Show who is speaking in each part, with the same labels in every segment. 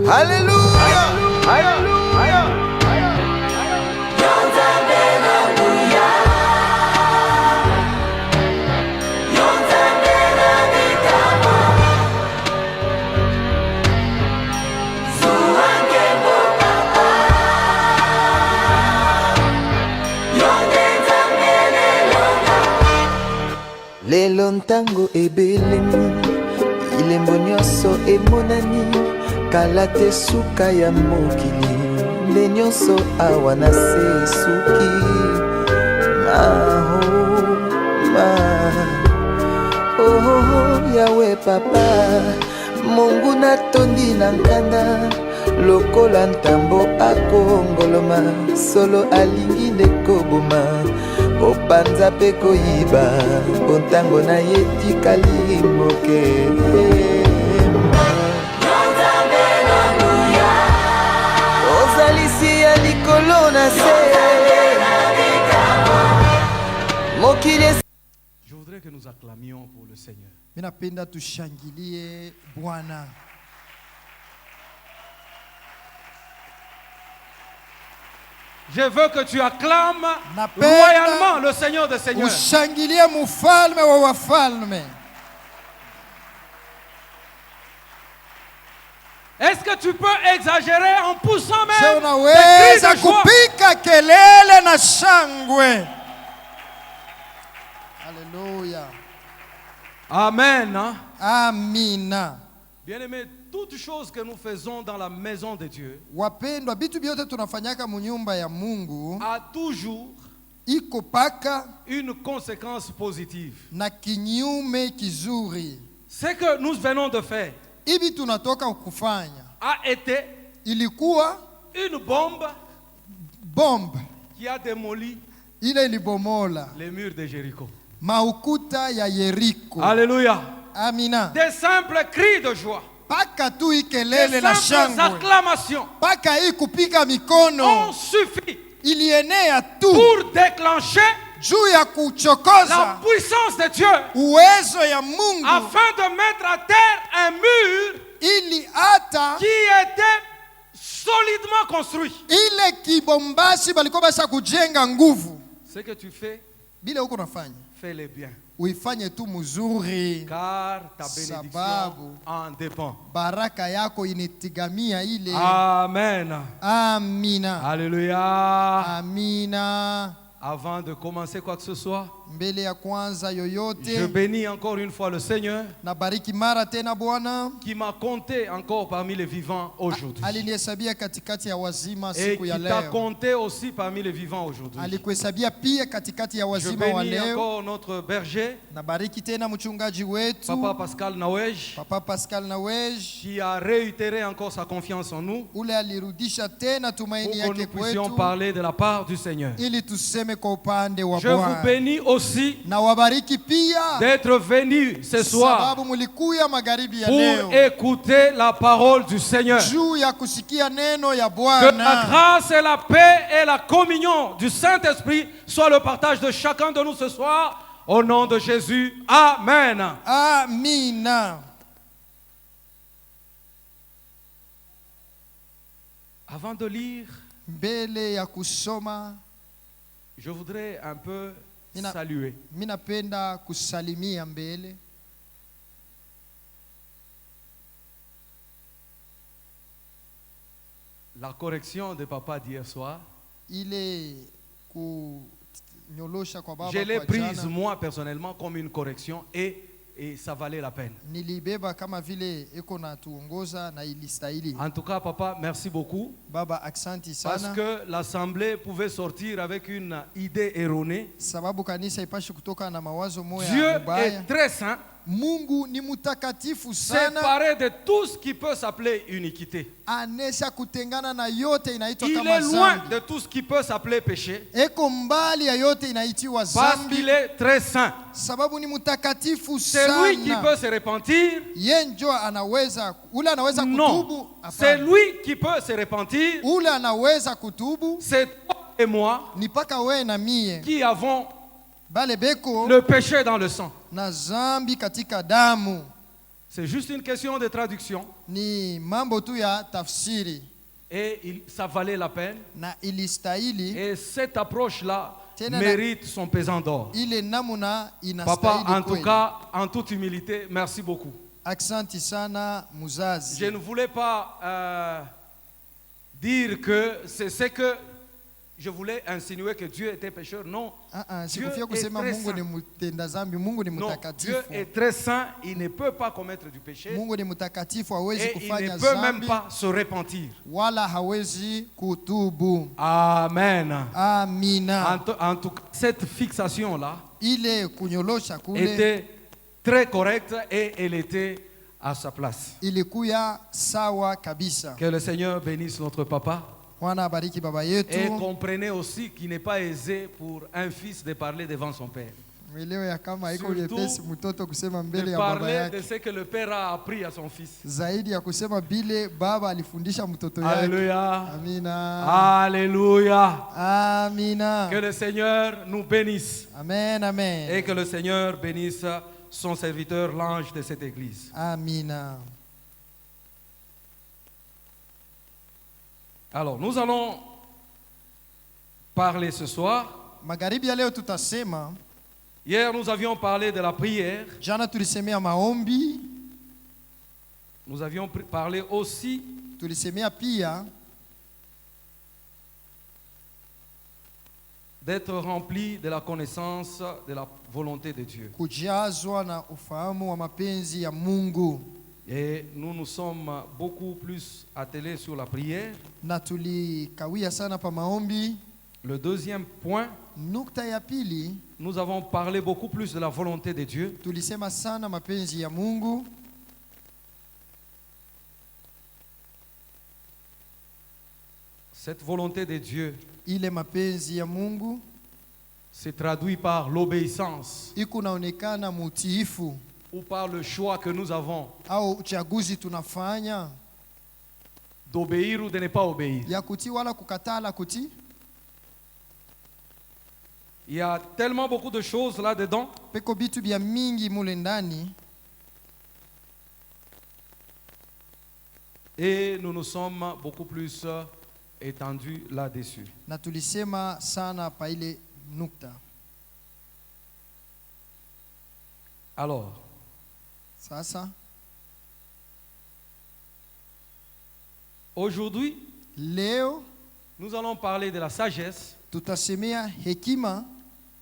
Speaker 1: Alléluia. Lelo ntango ebelemi ilembo nyonso emonani kala te suka ya mokili nde nyonso awa na se suki yawe papa Mungu natondi na nkanda lokola ntambo akongoloma solo alingi nde koboma opanza pe koyiba bontango na ye tikali moke ozalisi ya likolo na se mokili.
Speaker 2: Je voudrais que nous acclamions pour le Seigneur.
Speaker 3: Minapenda tushangilie Bwana.
Speaker 2: Je veux que tu acclames royalement le Seigneur des Seigneurs.
Speaker 3: Ushangilie mfalme wa wafalme.
Speaker 2: Est-ce que tu peux exagérer en poussant même des cris
Speaker 3: unaweza
Speaker 2: de joie?
Speaker 3: kupika kelele na shangwe. Alléluia.
Speaker 2: Amen.
Speaker 3: Amina.
Speaker 2: Bien-aimés, toutes choses que nous faisons dans la maison de Dieu
Speaker 3: Wapendwa, vitu vyote tunafanyaka munyumba ya Mungu
Speaker 2: a toujours
Speaker 3: iko paka
Speaker 2: une conséquence positive.
Speaker 3: na kinyume kizuri.
Speaker 2: Ce que nous venons de faire
Speaker 3: Hivi tunatoka kufanya
Speaker 2: a été
Speaker 3: ilikuwa
Speaker 2: une bombe
Speaker 3: bombe
Speaker 2: qui a démoli
Speaker 3: ile ilibomola
Speaker 2: les murs de Jéricho.
Speaker 3: maukuta ya Yeriko.
Speaker 2: Alléluia.
Speaker 3: Amina.
Speaker 2: Des simples cris de joie,
Speaker 3: Paka tu
Speaker 2: des
Speaker 3: ikelele na
Speaker 2: simples
Speaker 3: shangwe,
Speaker 2: acclamations
Speaker 3: paka hii kupika mikono
Speaker 2: ont suffi
Speaker 3: ilienea tu
Speaker 2: pour déclencher
Speaker 3: juu ya
Speaker 2: la
Speaker 3: kuchokoza
Speaker 2: puissance de Dieu
Speaker 3: uwezo ya Mungu
Speaker 2: afin de mettre à terre un mur
Speaker 3: ili hata
Speaker 2: qui était solidement construit.
Speaker 3: ile kibombashi balikuwa basha kujenga nguvu.
Speaker 2: Ce que tu fais,
Speaker 3: Bila huko nafanya
Speaker 2: fais-le bien,
Speaker 3: uifanye tu mzuri,
Speaker 2: car ta bénédiction
Speaker 3: sababu
Speaker 2: en dépend.
Speaker 3: baraka yako initigamia ile.
Speaker 2: Amen.
Speaker 3: Amina.
Speaker 2: Alléluia.
Speaker 3: Amina.
Speaker 2: Avant de commencer quoi que ce soit,
Speaker 3: Mbele ya kwanza
Speaker 2: je
Speaker 3: yoyote
Speaker 2: bénis encore une fois le Seigneur
Speaker 3: na bariki mara tena Bwana
Speaker 2: qui m'a compté encore parmi les vivants aujourd'hui.
Speaker 3: alinihesabia katikati ya wazima
Speaker 2: Et
Speaker 3: siku
Speaker 2: qui
Speaker 3: ya
Speaker 2: t'a
Speaker 3: leo.
Speaker 2: compté aussi parmi les vivants aujourd'hui.
Speaker 3: Alikuhesabia pia katikati ya
Speaker 2: Je
Speaker 3: wazima wa
Speaker 2: bénis
Speaker 3: leo.
Speaker 2: encore notre berger,
Speaker 3: Na bariki tena mchungaji wetu
Speaker 2: Papa Pascal Nawej,
Speaker 3: Papa Pascal Nawej,
Speaker 2: qui a réitéré encore sa confiance en nous
Speaker 3: ule alirudisha tena
Speaker 2: pour
Speaker 3: tumaini
Speaker 2: que
Speaker 3: yake
Speaker 2: nous puissions
Speaker 3: kwetu
Speaker 2: parler de la part du Seigneur.
Speaker 3: ili tuseme kwa upande wa
Speaker 2: Je vous
Speaker 3: Bwana.
Speaker 2: bénis aussi
Speaker 3: Na wabariki pia
Speaker 2: d'être venus ce soir
Speaker 3: sababu mulikuya magharibi ya
Speaker 2: pour
Speaker 3: leo
Speaker 2: écouter la parole du Seigneur.
Speaker 3: juu ya kusikia neno ya
Speaker 2: Que la
Speaker 3: Bwana.
Speaker 2: grâce et la paix et la communion du Saint-Esprit soient le partage de chacun de nous ce soir. Au nom de Jésus. Amen.
Speaker 3: Amina.
Speaker 2: Avant de lire,
Speaker 3: Mbele ya kusoma
Speaker 2: je voudrais un peu
Speaker 3: Mina-
Speaker 2: saluer
Speaker 3: minapenda kusalimia mbele
Speaker 2: la correction de papa d'hier soir.
Speaker 3: ile kunyolosha kwa baba
Speaker 2: Je l'ai
Speaker 3: kwa
Speaker 2: prise
Speaker 3: jana.
Speaker 2: moi personnellement comme une correction et ça valait la peine.
Speaker 3: Nilibeba kama vile eko na tuongoza na ilistahili.
Speaker 2: En tout cas, papa, merci beaucoup.
Speaker 3: Baba, aksanti
Speaker 2: Parce
Speaker 3: sana
Speaker 2: que l'assemblée pouvait sortir avec une idée erronée.
Speaker 3: sababu kanisa ipashi kutoka na mawazo moya
Speaker 2: Dieu
Speaker 3: mubaya.
Speaker 2: est très saint,
Speaker 3: Mungu ni mutakatifu sana,
Speaker 2: séparé de tout ce qui peut s'appeler iniquité.
Speaker 3: anesha kutengana na yote inaitwa
Speaker 2: Il
Speaker 3: kama
Speaker 2: est loin
Speaker 3: zambi.
Speaker 2: de tout ce qui peut s'appeler péché
Speaker 3: Eko mbali ya yote inaitiwa
Speaker 2: parce
Speaker 3: zambi
Speaker 2: qu'il est très saint.
Speaker 3: sababu ni mutakatifu
Speaker 2: C'est lui qui
Speaker 3: sana.
Speaker 2: peut se repentir.
Speaker 3: Ye njo anaweza, ule anaweza kutubu.
Speaker 2: Non, c'est
Speaker 3: Hapana.
Speaker 2: lui qui peut se repentir.
Speaker 3: Ule anaweza kutubu
Speaker 2: C'est toi et moi
Speaker 3: ni paka we na mie
Speaker 2: qui avons
Speaker 3: bale beko
Speaker 2: le péché dans le sang.
Speaker 3: na zambi katika damu.
Speaker 2: C'est juste une question de traduction.
Speaker 3: Ni mambo tu ya tafsiri
Speaker 2: Et ça valait la peine.
Speaker 3: na ilistahili.
Speaker 2: Et cette approche-là
Speaker 3: Tena
Speaker 2: mérite son pesant d'or.
Speaker 3: Ile namuna
Speaker 2: Papa,
Speaker 3: inastahili
Speaker 2: en tout
Speaker 3: kweli.
Speaker 2: cas, en toute humilité, merci beaucoup.
Speaker 3: Aksanti sana muzazi.
Speaker 2: Je ne voulais pas dire que c'est ce que je voulais insinuer que Dieu était pécheur. Non. Dieu
Speaker 3: Sikufia
Speaker 2: est
Speaker 3: kusema
Speaker 2: très
Speaker 3: Mungu ni
Speaker 2: saint.
Speaker 3: mtenda zambi, Mungu ni
Speaker 2: Non, Dieu
Speaker 3: mtakatifu.
Speaker 2: est très saint, il ne peut pas commettre du péché
Speaker 3: Mungu ni mtakatifu, hawezi
Speaker 2: et il
Speaker 3: kufanya
Speaker 2: ne peut même
Speaker 3: zambi
Speaker 2: pas se repentir.
Speaker 3: wala hawezi kutubu.
Speaker 2: Amen.
Speaker 3: Amina.
Speaker 2: En tout cas, cette fixation-là
Speaker 3: Ile kunyolosha kule
Speaker 2: était très correcte et elle était à sa place.
Speaker 3: ilikuya sawa kabisa.
Speaker 2: Que le Seigneur bénisse notre papa.
Speaker 3: Bwana abariki baba
Speaker 2: Et
Speaker 3: yetu.
Speaker 2: comprenez aussi qu'il n'est pas aisé pour un fils de parler devant son père.
Speaker 3: Mwelewe ya kama iko
Speaker 2: Surtout
Speaker 3: vyepesi mtoto kusema mbele
Speaker 2: De
Speaker 3: ya baba
Speaker 2: parler de
Speaker 3: yake
Speaker 2: ce que le père a appris à son fils.
Speaker 3: zaidi ya kusema bile baba alifundisha mtoto yake.
Speaker 2: Alléluia.
Speaker 3: Amina.
Speaker 2: Alléluia.
Speaker 3: Amina.
Speaker 2: Que le Seigneur nous bénisse.
Speaker 3: Amen, amen.
Speaker 2: Et que le Seigneur bénisse son serviteur, l'ange de cette église.
Speaker 3: Amina.
Speaker 2: Alors, nous allons parler ce soir.
Speaker 3: Magharibi ya leo tutasema,
Speaker 2: Hier, nous avions parlé de la prière.
Speaker 3: jana tulisemea maombi,
Speaker 2: Nous avions parlé aussi
Speaker 3: tulisemea pia
Speaker 2: d'être rempli de la connaissance de la volonté de Dieu.
Speaker 3: kujazwa na ufahamu wa mapenzi ya Mungu.
Speaker 2: Et nous nous sommes beaucoup plus attelés sur la prière.
Speaker 3: Na tulikawia sana pa maombi.
Speaker 2: Le deuxième point,
Speaker 3: Nukta ya pili,
Speaker 2: nous avons parlé beaucoup plus de la volonté de Dieu.
Speaker 3: tulisema sana mapenzi ya Mungu.
Speaker 2: Cette volonté de Dieu
Speaker 3: Ile mapenzi ya Mungu
Speaker 2: se traduit par l'obéissance
Speaker 3: iko naonekana mutiifu
Speaker 2: ou par le choix que nous avons
Speaker 3: au uchaguzi tunafanya
Speaker 2: d'obéir ou de ne pas obéir.
Speaker 3: ya kutii wala kukatala kutii.
Speaker 2: Il y a tellement beaucoup de choses là-dedans.
Speaker 3: Peko bitu bya mingi mule ndani,
Speaker 2: Et nous nous sommes beaucoup plus étendus là-dessus.
Speaker 3: na tulisema sana pa ile nukta.
Speaker 2: Alors,
Speaker 3: Sasa
Speaker 2: aujourd'hui,
Speaker 3: leo
Speaker 2: nous allons parler de la sagesse
Speaker 3: tutasemea hekima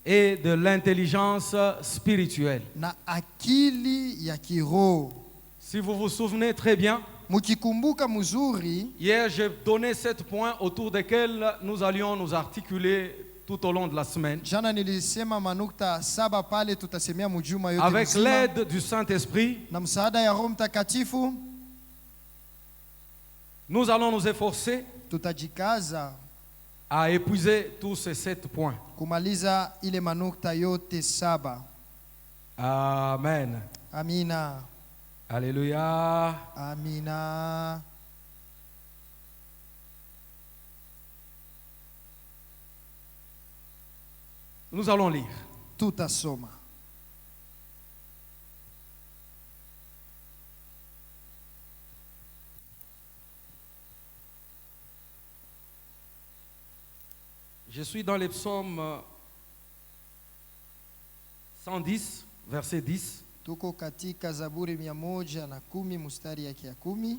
Speaker 2: et de l'intelligence spirituelle.
Speaker 3: na akili ya kiroho.
Speaker 2: Si vous vous souvenez très bien,
Speaker 3: Mukikumbuka mzuri,
Speaker 2: hier j'ai donné 7 points autour desquels nous allions nous articuler tout au long de la semaine.
Speaker 3: jana nilisema manukta saba pale tutasemea mjuma yote
Speaker 2: Avec
Speaker 3: mzima.
Speaker 2: l'aide du Saint-Esprit,
Speaker 3: Na msaada ya Roho Mtakatifu
Speaker 2: nous allons nous efforcer
Speaker 3: tutajikaza
Speaker 2: à épuiser tous ces 7 points.
Speaker 3: kumaliza ile manukta yote saba.
Speaker 2: Amen.
Speaker 3: Amina.
Speaker 2: Alléluia.
Speaker 3: Amina.
Speaker 2: Nous allons lire.
Speaker 3: Tutasoma.
Speaker 2: Je suis dans les psaumes 110, verset 10.
Speaker 3: Tuko katika Zaburi 110 mstari yake ya 10.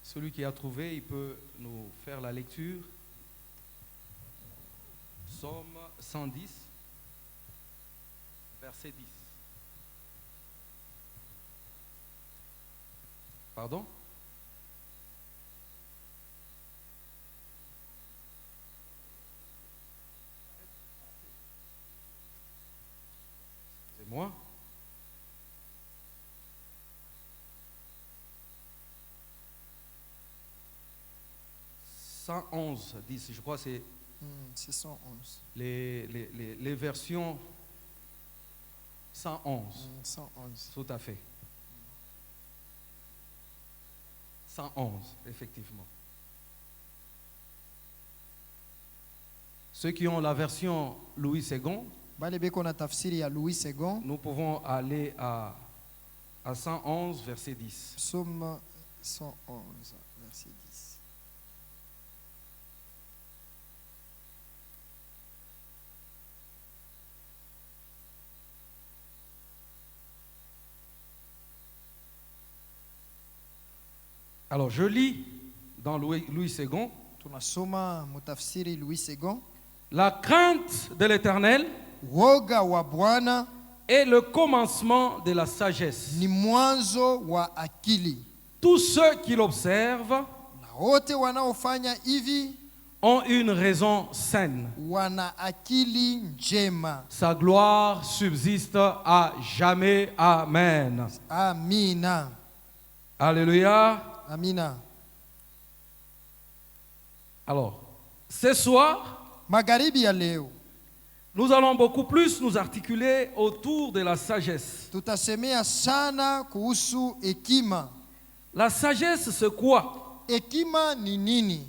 Speaker 2: Celui qui a trouvé, il peut nous faire la lecture. Psaume 110, verset 10. Pardon? Excusez-moi. « 111, 10, je crois que c'est
Speaker 3: C'est 111.
Speaker 2: les versions 111.
Speaker 3: 111.
Speaker 2: Tout à fait. 111, effectivement. Ceux qui ont la version Louis II,
Speaker 3: bale beko na tafsiri ya Louis II,
Speaker 2: nous pouvons aller à 111, verset 10.
Speaker 3: Psaume 111, verset 10.
Speaker 2: Alors, je lis dans Louis II.
Speaker 3: Tunasoma mutafsiri Louis II.
Speaker 2: La crainte de l'Éternel
Speaker 3: Woga wa Bwana
Speaker 2: est le commencement de la sagesse.
Speaker 3: ni mwanzo wa akili.
Speaker 2: Tous ceux qui l'observent
Speaker 3: Na wote wanaofanya hivi
Speaker 2: ont une raison saine.
Speaker 3: wana akili njema.
Speaker 2: Sa gloire subsiste à jamais. Amen.
Speaker 3: Amina.
Speaker 2: Alléluia.
Speaker 3: Amina.
Speaker 2: Alors, ce soir,
Speaker 3: Magharibi ya leo
Speaker 2: nous allons beaucoup plus nous articuler autour de la sagesse.
Speaker 3: tutasemea sana kuhusu hekima.
Speaker 2: La sagesse, c'est quoi?
Speaker 3: Hekima ni nini?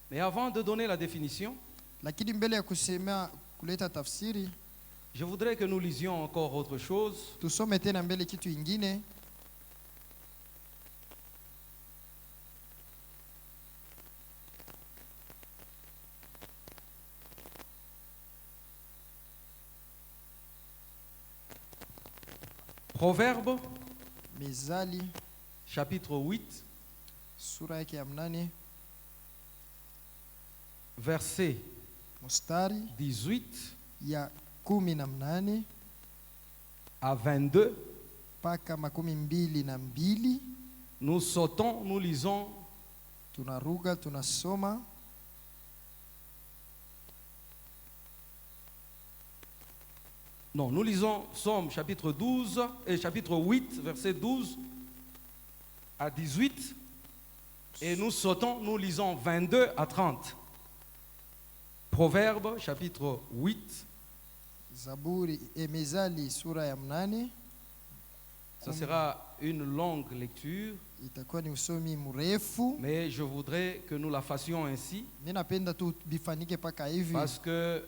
Speaker 2: Mais avant de donner la définition,
Speaker 3: Lakini mbele ya kusema kuleta tafsiri,
Speaker 2: je voudrais que nous lisions encore autre chose.
Speaker 3: tusome tena mbele kitu ingine.
Speaker 2: Proverbe,
Speaker 3: Mezali
Speaker 2: chapitre 8,
Speaker 3: sura yake ya 8
Speaker 2: verset
Speaker 3: mstari
Speaker 2: 18
Speaker 3: ya 18
Speaker 2: à 22.
Speaker 3: mpaka 22.
Speaker 2: Nous sautons, nous lisons
Speaker 3: Tunaruga, tunasoma.
Speaker 2: Non, nous lisons Psaume chapitre 12 et chapitre 8, verset 12 à 18. Et nous sautons, nous lisons 22 à 30. Proverbe chapitre 8,
Speaker 3: Zaburi Mezali sura ya 8.
Speaker 2: ça sera une longue lecture,
Speaker 3: Itakuwa ni usomi mrefu.
Speaker 2: mais je voudrais que nous la fassions ainsi
Speaker 3: Mimi napenda tu bifanike paka hivi
Speaker 2: parce que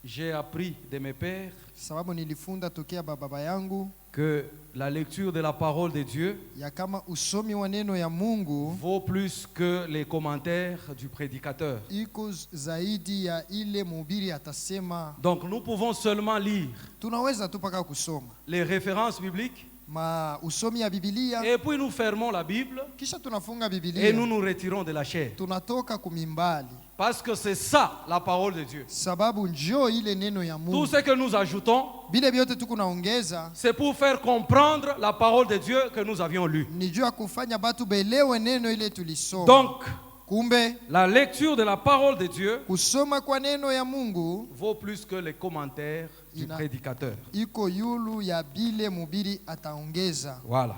Speaker 2: j'ai appris de mes pères
Speaker 3: sababu nilifunda tokea baba yangu
Speaker 2: que la lecture de la parole de Dieu
Speaker 3: ya kama usomi wa neno ya Mungu
Speaker 2: vaut plus que les commentaires du prédicateur.
Speaker 3: iko zaidi ya ile mhubiri atasema.
Speaker 2: Donc nous pouvons seulement lire
Speaker 3: Tunaweza tu paka kusoma
Speaker 2: les références bibliques
Speaker 3: ma usomi ya Biblia,
Speaker 2: et puis nous fermons la Bible
Speaker 3: kisha tunafunga
Speaker 2: et
Speaker 3: Biblia,
Speaker 2: nous nous retirons de la chair.
Speaker 3: tunatoka kumimbali,
Speaker 2: Parce que c'est ça la parole de Dieu.
Speaker 3: sababu njoo ile neno ya
Speaker 2: Tout
Speaker 3: Mungu.
Speaker 2: ce que nous ajoutons,
Speaker 3: Bile vyote tuko naongeza
Speaker 2: c'est pour faire comprendre la parole de Dieu que nous avions lue.
Speaker 3: ni juu ya kufanya batu belewe neno ile tulisoma.
Speaker 2: Donc,
Speaker 3: Kumbe
Speaker 2: la lecture de la parole de Dieu
Speaker 3: kusoma kwa neno ya Mungu
Speaker 2: vaut plus que les commentaires du prédicateur.
Speaker 3: iko yulu ya bile mubiri ataongeza.
Speaker 2: Voilà.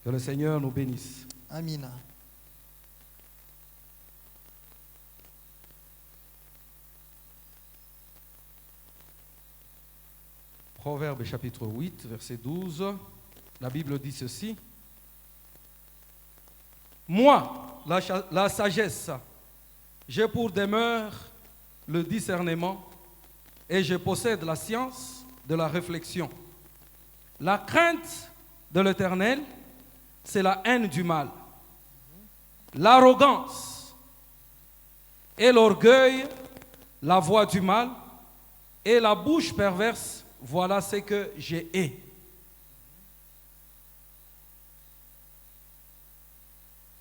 Speaker 2: Que le Seigneur nous bénisse.
Speaker 3: Amina.
Speaker 2: Proverbe chapitre 8, verset 12. La Bible dit ceci. Moi, la sagesse, j'ai pour demeure le discernement et je possède la science de la réflexion. La crainte de l'Éternel, c'est la haine du mal. L'arrogance et l'orgueil, la voix du mal et la bouche perverse, voilà ce que j'ai hais.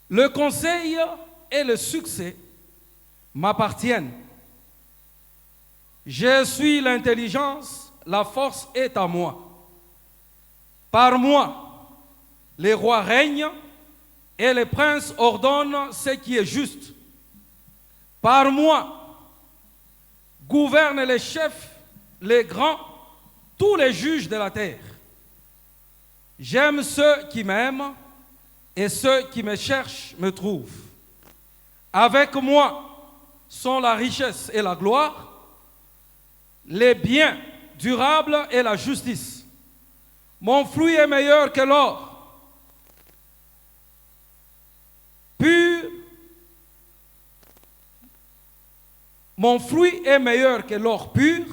Speaker 2: Le conseil et le succès m'appartiennent. Je suis l'intelligence, la force est à moi. Par moi, les rois règnent et les princes ordonnent ce qui est juste. Par moi, gouverne les chefs, les grands, tous les juges de la terre. J'aime ceux qui m'aiment et ceux qui me cherchent me trouvent. Avec moi sont la richesse et la gloire, les biens durables et la justice. Mon fruit est meilleur que l'or pur. Mon fruit est meilleur que l'or pur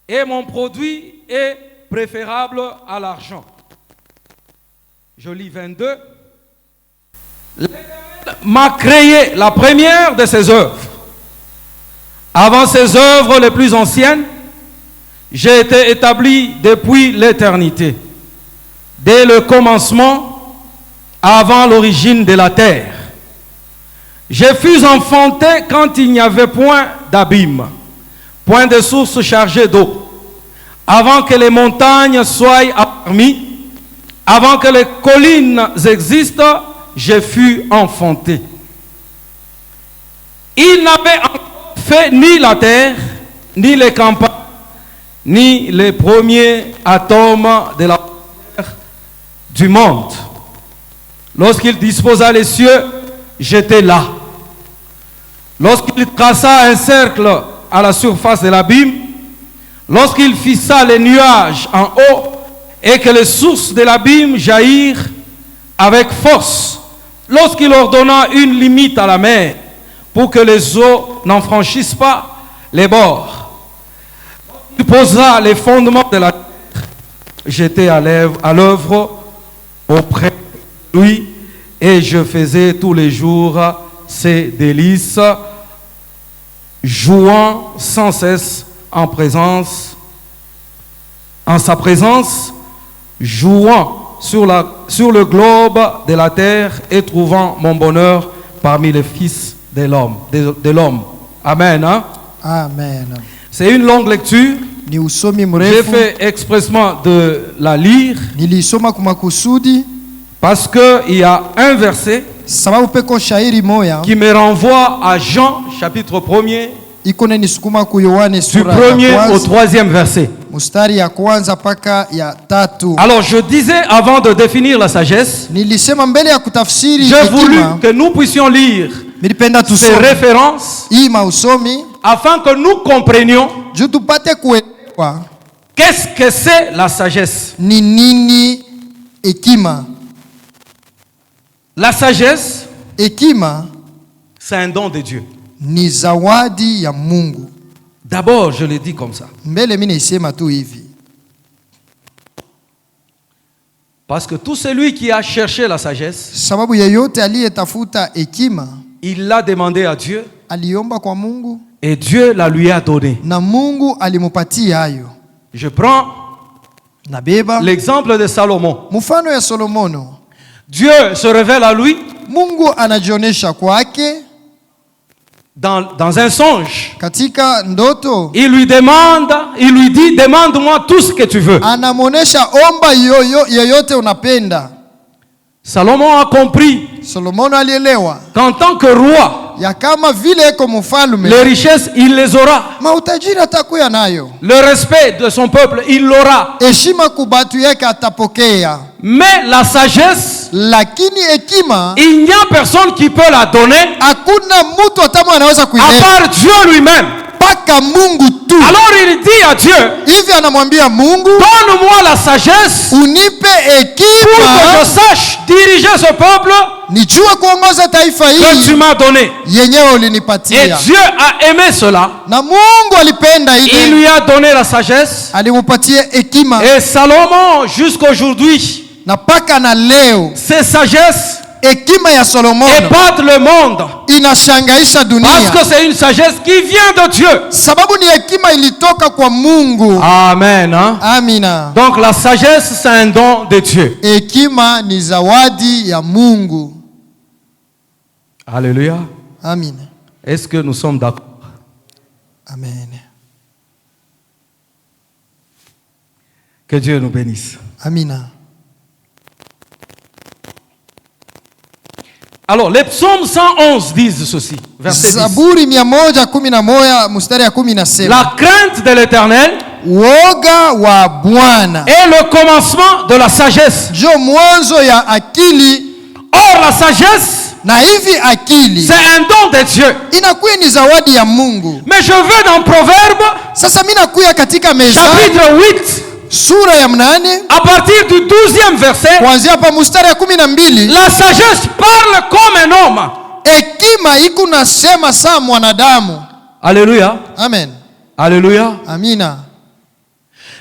Speaker 2: et mon produit est préférable à l'argent. Je lis 22. L'Éternel m'a créé la première de ses œuvres. Avant ses œuvres les plus anciennes, j'ai été établi depuis l'éternité, dès le commencement, avant l'origine de la terre. Je fus enfanté quand il n'y avait point d'abîme, point de source chargée d'eau, avant que les montagnes soient affermies, avant que les collines existent, je fus enfanté. Il n'avait encore fait ni la terre, ni les campagnes, ni les premiers atomes de la terre du monde. Lorsqu'il disposa les cieux, j'étais là. Lorsqu'il traça un cercle à la surface de l'abîme, lorsqu'il fixa les nuages en haut et que les sources de l'abîme jaillirent avec force, lorsqu'il ordonna une limite à la mer pour que les eaux n'en franchissent pas les bords, il posa les fondements de la terre, j'étais à l'œuvre auprès de lui et je faisais tous les jours ses délices, jouant sans cesse en sa présence, jouant sur le globe de la terre et trouvant mon bonheur parmi les fils de l'homme. Amen. Hein?
Speaker 3: Amen.
Speaker 2: C'est une longue lecture.
Speaker 3: Ni usomi
Speaker 2: J'ai
Speaker 3: mrefu.
Speaker 2: fait expressement de la lire
Speaker 3: Nilisoma kwa makusudi
Speaker 2: parce qu'il y a un verset
Speaker 3: sababu peko shairi moya
Speaker 2: qui me renvoie à Jean chapitre 1er
Speaker 3: iko nisukuma ku Yohane
Speaker 2: du
Speaker 3: sura
Speaker 2: premier
Speaker 3: ya
Speaker 2: au
Speaker 3: kwanza,
Speaker 2: 3e verset.
Speaker 3: mustari ya kwanza paka ya tatu.
Speaker 2: Alors je disais avant de définir la sagesse,
Speaker 3: Nilisema mbele ya kutafsiri
Speaker 2: j'ai voulu
Speaker 3: hekima,
Speaker 2: que nous puissions lire
Speaker 3: nilipenda
Speaker 2: ces
Speaker 3: tusome
Speaker 2: références
Speaker 3: hii mausomi
Speaker 2: afin que nous comprenions
Speaker 3: juu tupate kuelewa
Speaker 2: qu'est-ce que c'est la sagesse.
Speaker 3: ni nini hekima.
Speaker 2: La sagesse,
Speaker 3: Hekima
Speaker 2: c'est un don de Dieu.
Speaker 3: ni zawadi ya Mungu.
Speaker 2: D'abord, je le dis comme ça.
Speaker 3: Mbele mimi nisema tu hivi,
Speaker 2: Parce que tout celui qui a cherché la sagesse,
Speaker 3: sababu yeyote aliyetafuta hekima
Speaker 2: il l'a demandé à Dieu
Speaker 3: aliomba kwa Mungu
Speaker 2: et Dieu la lui a donné.
Speaker 3: na Mungu alimupatia hayo.
Speaker 2: Je prends
Speaker 3: Nabeba
Speaker 2: l'exemple de Salomon.
Speaker 3: mfano ya Solomono.
Speaker 2: Dieu se révèle à lui
Speaker 3: Mungu anajionesha kwake
Speaker 2: dans un songe.
Speaker 3: katika ndoto,
Speaker 2: Il lui dit, demande-moi tout ce que tu veux.
Speaker 3: anamonesha omba yoyote unapenda.
Speaker 2: Salomon a compris
Speaker 3: Solomono alielewa
Speaker 2: qu'en tant que roi,
Speaker 3: ya kama vile eko mfalme,
Speaker 2: les richesses, il les aura.
Speaker 3: mautajiri atakuya nayo,
Speaker 2: Le respect de son peuple, il l'aura.
Speaker 3: heshima kubatu yake atapokea.
Speaker 2: Mais la sagesse,
Speaker 3: Lakini hekima
Speaker 2: il n'y a personne qui peut la donner
Speaker 3: hakuna mtu hata mmoja anaweza
Speaker 2: à
Speaker 3: kuileta
Speaker 2: part Dieu lui-même.
Speaker 3: mpaka Mungu tu.
Speaker 2: Alors il dit à Dieu,
Speaker 3: Hivi anamwambia Mungu,
Speaker 2: donne-moi la sagesse
Speaker 3: unipe
Speaker 2: pour que
Speaker 3: hekima
Speaker 2: je sache diriger ce peuple
Speaker 3: nijue kuongoza taifa
Speaker 2: que tu
Speaker 3: hili
Speaker 2: m'as donné.
Speaker 3: yenyewe
Speaker 2: Et
Speaker 3: ulinipatia.
Speaker 2: Dieu a aimé cela.
Speaker 3: Na Mungu alipenda
Speaker 2: Il
Speaker 3: ile,
Speaker 2: lui a donné la sagesse.
Speaker 3: alimupatia hekima,
Speaker 2: Et Salomon, jusqu'aujourd'hui,
Speaker 3: na mpaka na leo
Speaker 2: cette sagesse
Speaker 3: hekima ya Solomono
Speaker 2: épate le monde.
Speaker 3: inashangaisha
Speaker 2: Parce
Speaker 3: dunia,
Speaker 2: que c'est une sagesse qui vient de Dieu.
Speaker 3: sababu ni hekima ilitoka kwa Mungu.
Speaker 2: Amen. Hein?
Speaker 3: Amina.
Speaker 2: Donc la sagesse, c'est un don de Dieu.
Speaker 3: Hekima ni zawadi ya Mungu.
Speaker 2: Alléluia.
Speaker 3: Amina.
Speaker 2: Est-ce que nous sommes d'accord?
Speaker 3: Amen.
Speaker 2: Que Dieu nous bénisse.
Speaker 3: Amina.
Speaker 2: Alors, les psaumes 111 disent ceci, verset 10.
Speaker 3: Zaburi 111 mstari ya 10 inasema,
Speaker 2: La crainte de l'Éternel
Speaker 3: woga wa Bwana
Speaker 2: est le commencement de la sagesse.
Speaker 3: ndio mwanzo ya akili,
Speaker 2: Or, la sagesse,
Speaker 3: na hivi akili
Speaker 2: c'est un don de Dieu.
Speaker 3: inakuwa ni zawadi ya Mungu.
Speaker 2: Mais je vais dans Proverbe,
Speaker 3: Sasa mimi nakuya katika Mezali
Speaker 2: chapitre 8,
Speaker 3: sura ya 8
Speaker 2: à partir du 12e verset.
Speaker 3: kuanzia hapa mstari ya 12.
Speaker 2: La sagesse parle comme un homme.
Speaker 3: Hekima iko nasema saa mwanadamu.
Speaker 2: Alléluia.
Speaker 3: Amen.
Speaker 2: Alléluia.
Speaker 3: Amina.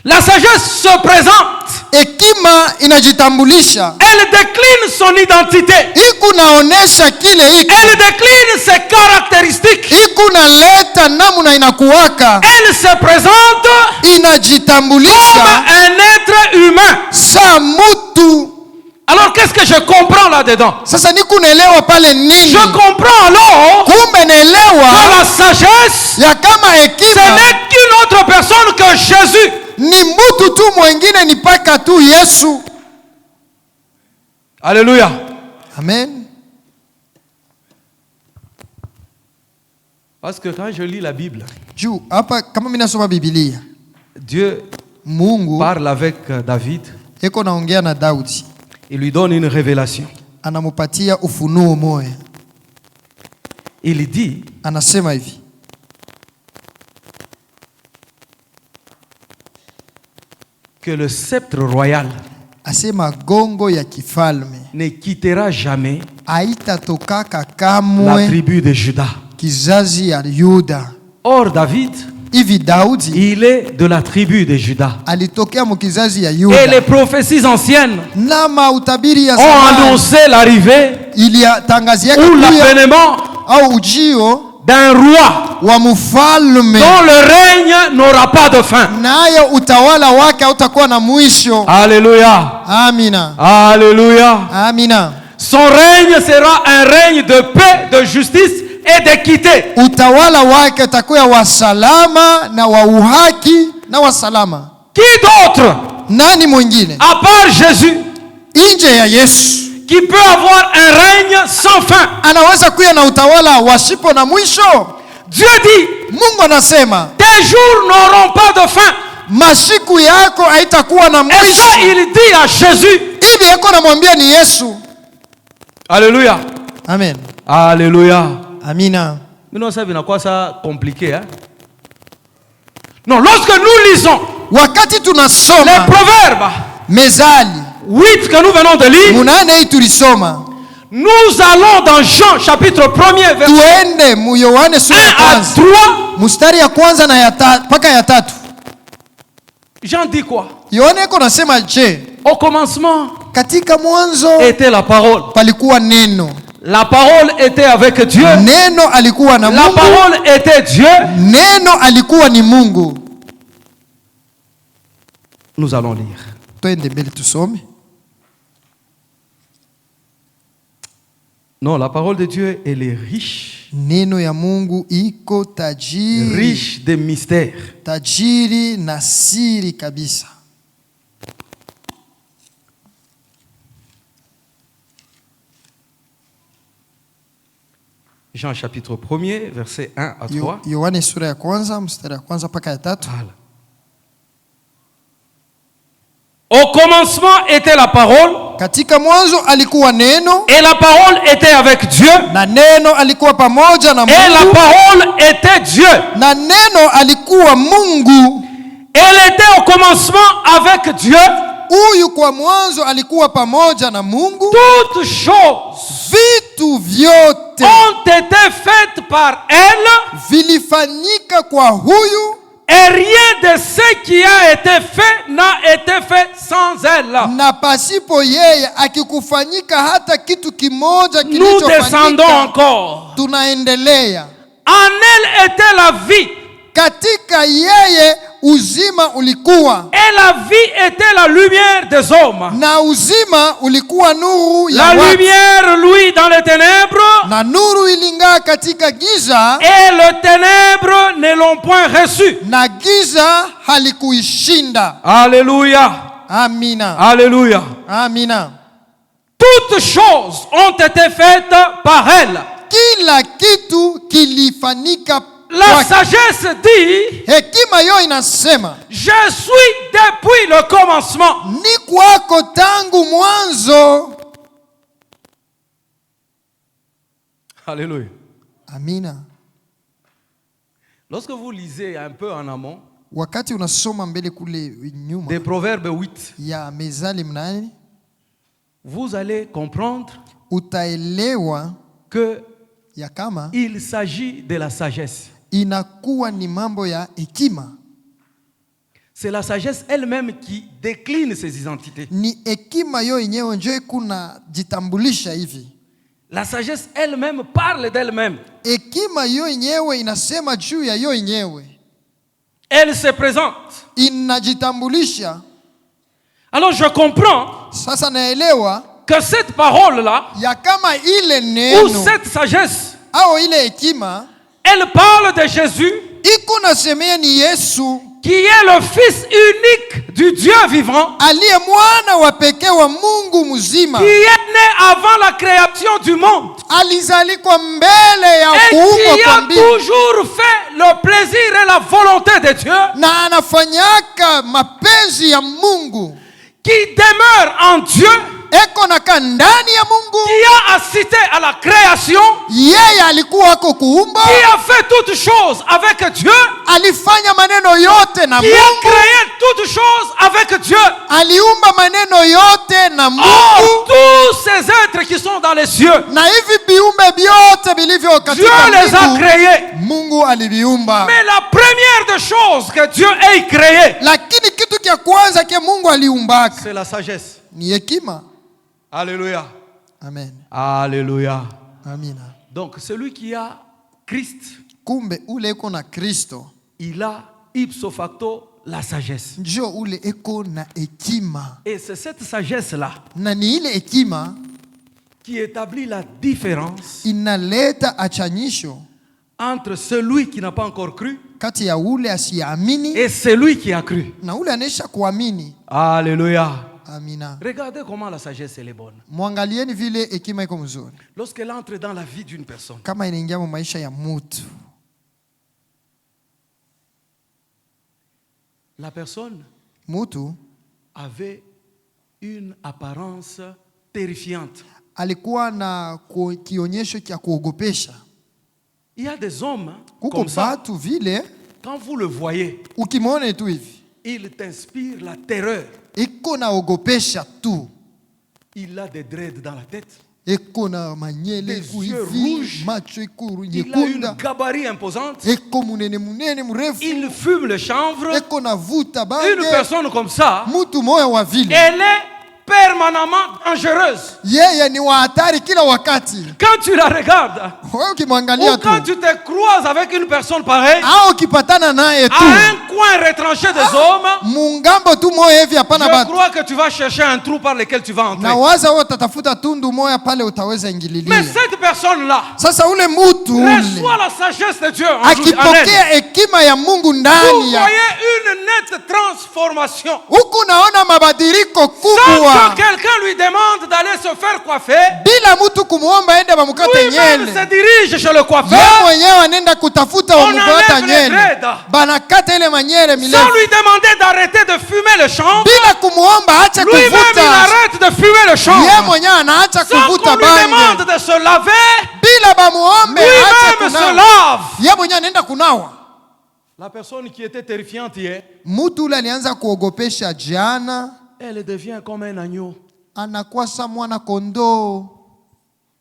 Speaker 2: La sagesse se présente.
Speaker 3: Hekima inajitambulisha.
Speaker 2: Elle décline son identité.
Speaker 3: Iko naonesha kile iko.
Speaker 2: Elle décline ses caractéristiques.
Speaker 3: Iko naleta namna inakuwaka.
Speaker 2: Elle se présente
Speaker 3: Inajitambulisha
Speaker 2: comme un être humain.
Speaker 3: saa mutu.
Speaker 2: Alors qu'est-ce que je comprends là-dedans?
Speaker 3: Sasa niko naelewa pale nini?
Speaker 2: Je comprends alors
Speaker 3: Kumbe
Speaker 2: que
Speaker 3: naelewa
Speaker 2: la sagesse,
Speaker 3: ya kama
Speaker 2: ce
Speaker 3: hekima
Speaker 2: n'est qu'une autre personne que Jésus.
Speaker 3: ni mutu tu mwingine, ni paka tu Yesu.
Speaker 2: Alléluia.
Speaker 3: Amen.
Speaker 2: Parce que quand je lis la Bible,
Speaker 3: Juu hapa kama mimi nasoma Biblia,
Speaker 2: Dieu
Speaker 3: Mungu
Speaker 2: parle avec David.
Speaker 3: eko naongea na Daudi,
Speaker 2: Il lui donne une révélation.
Speaker 3: anamupatia ufunuo moya.
Speaker 2: Il dit,
Speaker 3: Anasema hivi,
Speaker 2: que le sceptre royal
Speaker 3: asema gongo ya kifalme
Speaker 2: ne quittera jamais
Speaker 3: haitatokaka
Speaker 2: la
Speaker 3: kamwe
Speaker 2: tribu de Juda.
Speaker 3: kizazi ya Yuda.
Speaker 2: Or, David,
Speaker 3: Hivi Daudi
Speaker 2: il est de la tribu de Juda.
Speaker 3: alitokea mukizazi ya
Speaker 2: Et
Speaker 3: Yuda,
Speaker 2: les prophéties anciennes
Speaker 3: na mautabiri ya
Speaker 2: ont
Speaker 3: zamani
Speaker 2: annoncé l'arrivée
Speaker 3: iliyatangazia
Speaker 2: ou
Speaker 3: kuya
Speaker 2: l'avènement
Speaker 3: au ujio
Speaker 2: d'un roi
Speaker 3: wa mfalme,
Speaker 2: dont le règne n'aura pas de fin.
Speaker 3: nayo utawala wake hautakuwa na mwisho.
Speaker 2: Alléluia.
Speaker 3: Amina.
Speaker 2: Alléluia.
Speaker 3: Amina.
Speaker 2: Son règne sera un règne de paix, de justice et d'équité.
Speaker 3: Utawala wake utakuwa wa salama na wa uhaki na wa salama.
Speaker 2: Qui d'autre,
Speaker 3: Nani mwingine
Speaker 2: à part Jésus,
Speaker 3: nje ya Yesu
Speaker 2: qui peut avoir un règne sans fin?
Speaker 3: anaweza kuwa na utawala wasipo na mwisho?
Speaker 2: Dieu dit,
Speaker 3: Mungu anasema
Speaker 2: tes jours n'auront pas de fin.
Speaker 3: masiku yako haitakuwa na
Speaker 2: Et ça,
Speaker 3: mwisho.
Speaker 2: il dit à Jésus.
Speaker 3: Hivi yako namwambia ni Yesu.
Speaker 2: Alléluia.
Speaker 3: Amen.
Speaker 2: Alléluia.
Speaker 3: Amina.
Speaker 2: Mais non, ça vient à quoi ça compliqué, hein? Non, lorsque nous lisons
Speaker 3: Wakati
Speaker 2: les
Speaker 3: tunasoma
Speaker 2: proverbes
Speaker 3: Mezali
Speaker 2: 8 que nous venons de lire,
Speaker 3: munane hii tulisoma,
Speaker 2: nous allons dans Jean chapitre 1er verset
Speaker 3: tuende mu Yohane
Speaker 2: 1
Speaker 3: sura ya
Speaker 2: à
Speaker 3: kwanza
Speaker 2: 3.
Speaker 3: mstari ya kwanza na ya mpaka ya 3.
Speaker 2: Jean dit quoi?
Speaker 3: Yohane iko nasema, je,
Speaker 2: Au commencement
Speaker 3: katika mwanzo
Speaker 2: était la parole.
Speaker 3: palikuwa neno,
Speaker 2: La parole était avec Dieu.
Speaker 3: neno alikuwa na
Speaker 2: La
Speaker 3: Mungu,
Speaker 2: parole était Dieu.
Speaker 3: neno alikuwa ni Mungu.
Speaker 2: Nous allons lire.
Speaker 3: Twende mbele tusome.
Speaker 2: Non, la parole de Dieu, elle est riche.
Speaker 3: Neno ya Mungu iko tajiri,
Speaker 2: Riche de mystères.
Speaker 3: tajiri na siri kabisa.
Speaker 2: Jean chapitre 1er, verset 1 à 3.
Speaker 3: Yohane sura ya kwanza mstari ya kwanza mpaka ya 3.
Speaker 2: Voilà. Au commencement était la parole,
Speaker 3: Katika mwanzo alikuwa neno,
Speaker 2: et la parole était avec Dieu,
Speaker 3: na neno alikuwa pamoja na
Speaker 2: et la
Speaker 3: Mungu,
Speaker 2: parole était Dieu.
Speaker 3: na neno alikuwa Mungu.
Speaker 2: Elle était au commencement avec Dieu.
Speaker 3: Huyu kwa mwanzo alikuwa pamoja na Mungu.
Speaker 2: Toutes choses
Speaker 3: Vitu vyote
Speaker 2: ont été faites par elle,
Speaker 3: vilifanyika kwa huyu,
Speaker 2: et rien de ce qui a été fait n'a été fait sans elle.
Speaker 3: na pasipo yeye akikufanyika hata kitu kimoja
Speaker 2: Nous descendons
Speaker 3: kilichofanyika.
Speaker 2: encore.
Speaker 3: Tunaendelea.
Speaker 2: En elle était la vie,
Speaker 3: Katika yeye uzima ulikuwa,
Speaker 2: et la vie était la lumière des hommes.
Speaker 3: na uzima ulikuwa nuru ya
Speaker 2: La
Speaker 3: watu,
Speaker 2: lumière luit dans les ténèbres,
Speaker 3: na nuru iling'aa katika giza,
Speaker 2: et les ténèbres ne l'ont point reçu.
Speaker 3: na giza halikuishinda.
Speaker 2: Alléluia.
Speaker 3: Amina.
Speaker 2: Alléluia.
Speaker 3: Amina.
Speaker 2: toutes choses ont été faites par elle.
Speaker 3: Kila kitu kilifanyika
Speaker 2: La
Speaker 3: kwake.
Speaker 2: sagesse dit,
Speaker 3: Hekima yo inasema
Speaker 2: je suis depuis le commencement.
Speaker 3: ni kwako tangu mwanzo.
Speaker 2: Alléluia.
Speaker 3: Amina.
Speaker 2: Lorsque vous lisez un peu en amont
Speaker 3: Wakati unasoma mbele kule nyuma
Speaker 2: des Proverbes 8,
Speaker 3: ya Mezali mnane,
Speaker 2: vous allez comprendre
Speaker 3: utaelewa
Speaker 2: que
Speaker 3: ya kama
Speaker 2: il s'agit de la sagesse.
Speaker 3: inakuwa ni mambo ya hekima.
Speaker 2: C'est la sagesse elle-même qui décline ses identités.
Speaker 3: Ni hekima yo yenyewe njo kuna jitambulisha hivi.
Speaker 2: La sagesse elle-même parle d'elle-même.
Speaker 3: Hekima yo yenyewe inasema juu ya yo yenyewe.
Speaker 2: Elle se présente.
Speaker 3: Inajitambulisha.
Speaker 2: Alors je comprends
Speaker 3: Sasa naelewa
Speaker 2: que cette parole-là,
Speaker 3: ya kama ile
Speaker 2: ou
Speaker 3: neno
Speaker 2: cette sagesse,
Speaker 3: au ile hekima
Speaker 2: elle parle de Jésus,
Speaker 3: iko nasemea ni Yesu
Speaker 2: qui est le Fils unique du Dieu vivant,
Speaker 3: aliye mwana wa pekee wa Mungu mzima,
Speaker 2: qui est né avant la création du monde
Speaker 3: alizalikwa mbele ya
Speaker 2: et
Speaker 3: kuumbwa
Speaker 2: qui
Speaker 3: kwa
Speaker 2: a
Speaker 3: mbingu,
Speaker 2: toujours fait le plaisir et la volonté de Dieu,
Speaker 3: na anafanyaka mapenzi ya Mungu,
Speaker 2: qui demeure en Dieu,
Speaker 3: eko nakaa ndani ya Mungu.
Speaker 2: qui a assisté à la création,
Speaker 3: Yeye alikuwa ako kuumba,
Speaker 2: qui a fait toutes choses avec Dieu,
Speaker 3: alifanya maneno yote na
Speaker 2: qui a
Speaker 3: Mungu,
Speaker 2: créé toutes choses avec Dieu.
Speaker 3: aliumba maneno yote na
Speaker 2: Or,
Speaker 3: Mungu,
Speaker 2: tous ces êtres qui sont dans les cieux,
Speaker 3: na hivi viumbe vyote vilivyo
Speaker 2: Dieu
Speaker 3: katika
Speaker 2: les a
Speaker 3: mbingu
Speaker 2: créés.
Speaker 3: Mungu aliviumba.
Speaker 2: Mais la première des choses que Dieu ait créées,
Speaker 3: Lakini kitu kia kwanza kia Mungu aliumbaka
Speaker 2: c'est la sagesse.
Speaker 3: ni hekima.
Speaker 2: Alléluia.
Speaker 3: Amen.
Speaker 2: Alléluia.
Speaker 3: Amina.
Speaker 2: Donc, celui qui a Christ,
Speaker 3: Kumbe ule eko na Kristo
Speaker 2: il a ipso facto la sagesse.
Speaker 3: njo ule eko na hekima,
Speaker 2: Et c'est cette sagesse-là
Speaker 3: na ni ile hekima
Speaker 2: qui établit la différence
Speaker 3: inaleta achanyisho
Speaker 2: entre celui qui n'a pas encore cru
Speaker 3: kati ya ule asiamini
Speaker 2: et celui qui a cru.
Speaker 3: na ule anesha kuamini.
Speaker 2: Alléluia.
Speaker 3: Amina.
Speaker 2: Regardez comment la sagesse elle est bonne.
Speaker 3: Mwangalieni vile hekima iko mzuri
Speaker 2: Lorsqu'elle entre dans la vie d'une personne,
Speaker 3: kama inaingia mu maisha ya mutu.
Speaker 2: la personne
Speaker 3: Mutu
Speaker 2: avait une apparence terrifiante.
Speaker 3: alikuwa na kionyesho cha kuogopesha.
Speaker 2: Il y a des hommes
Speaker 3: Kuko
Speaker 2: comme ça,
Speaker 3: batu vile
Speaker 2: quand vous le voyez,
Speaker 3: ukimwone tu hivi
Speaker 2: il t'inspire la terreur.
Speaker 3: iko na ogopesha tu,
Speaker 2: Il a des dreads dans la tête.
Speaker 3: eko na manyele
Speaker 2: Des
Speaker 3: iko
Speaker 2: yeux
Speaker 3: hivi,
Speaker 2: rouges.
Speaker 3: macho iko
Speaker 2: Il a une
Speaker 3: nyekunda,
Speaker 2: gabarit imposante.
Speaker 3: eko munene mrefu,
Speaker 2: Il fume le chanvre.
Speaker 3: eko na vuta
Speaker 2: Une
Speaker 3: bange.
Speaker 2: personne comme ça,
Speaker 3: Mutu moya wa vile
Speaker 2: elle est permanemment dangereuse.
Speaker 3: yeye ni wa hatari kila wakati.
Speaker 2: Quand tu la regardes,
Speaker 3: Wewe ukimwangalia
Speaker 2: ou quand
Speaker 3: tu
Speaker 2: tu te croises avec une personne pareille,
Speaker 3: au ukipatana naye
Speaker 2: à
Speaker 3: tu
Speaker 2: un coin retranché des hommes,
Speaker 3: mungambo tu moya hivi, hapana
Speaker 2: je
Speaker 3: batu,
Speaker 2: crois que tu vas chercher un trou par lequel tu vas entrer.
Speaker 3: na waza wewe utatafuta tundu moya pale utaweza
Speaker 2: Mais
Speaker 3: ingililia.
Speaker 2: cette personne-là
Speaker 3: Sasa ule mutu
Speaker 2: reçoit
Speaker 3: ule
Speaker 2: la sagesse de Dieu en elle.
Speaker 3: akipokea hekima ya Mungu
Speaker 2: Vous
Speaker 3: ndani ya
Speaker 2: voyez une nette transformation.
Speaker 3: huku, naona mabadiliko
Speaker 2: Sans
Speaker 3: kubwa
Speaker 2: que quelqu'un lui demande d'aller se faire coiffer,
Speaker 3: bila mtu kumuomba ende bamukate
Speaker 2: lui-même se
Speaker 3: nyele.
Speaker 2: dirige chez le
Speaker 3: Yeye
Speaker 2: coiffeur
Speaker 3: mwenyewe anaenda kutafuta
Speaker 2: On
Speaker 3: wamukata
Speaker 2: enlève les
Speaker 3: nyele,
Speaker 2: dreads.
Speaker 3: banakata ile manyele
Speaker 2: sans
Speaker 3: mirefu
Speaker 2: lui demander d'arrêter de fumer le chanvre.
Speaker 3: bila kumuomba acha
Speaker 2: Lui-même, il
Speaker 3: kuvuta.
Speaker 2: arrête de fumer le
Speaker 3: Yeye
Speaker 2: chanvre.
Speaker 3: mwenyewe anaacha
Speaker 2: Sans
Speaker 3: kuvuta
Speaker 2: qu'on lui demande
Speaker 3: bange
Speaker 2: de se laver,
Speaker 3: bila bamuombe, acha
Speaker 2: lui-même se
Speaker 3: kunawa.
Speaker 2: lave.
Speaker 3: Yeye mwenyewe anaenda kunawa.
Speaker 2: La personne qui était terrifiante hier,
Speaker 3: Mtu ule alianza kuogopesha jana,
Speaker 2: elle devient comme un agneau.
Speaker 3: anakuwa sa mwana kondoo.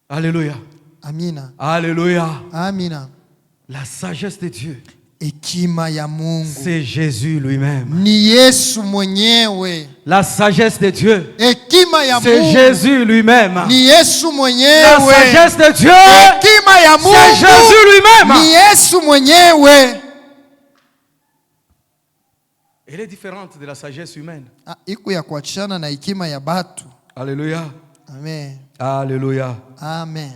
Speaker 2: Alléluia.
Speaker 3: Amina,
Speaker 2: Alléluia.
Speaker 3: amina.
Speaker 2: La sagesse de Dieu,
Speaker 3: Hekima ya Mungu
Speaker 2: c'est Jésus lui-même.
Speaker 3: ni Yesu mwenyewe.
Speaker 2: La sagesse de Dieu,
Speaker 3: Hekima ya
Speaker 2: c'est
Speaker 3: Mungu
Speaker 2: Jésus lui-même.
Speaker 3: ni Yesu
Speaker 2: La
Speaker 3: mwenyewe.
Speaker 2: sagesse de Dieu,
Speaker 3: Hekima ya
Speaker 2: c'est
Speaker 3: Mungu
Speaker 2: Jésus lui-même.
Speaker 3: ni Yesu mwenyewe.
Speaker 2: Elle est différente de la sagesse humaine.
Speaker 3: Iko ya kuachana na hekima ya batu.
Speaker 2: Alléluia.
Speaker 3: Amen.
Speaker 2: Alléluia.
Speaker 3: Amen.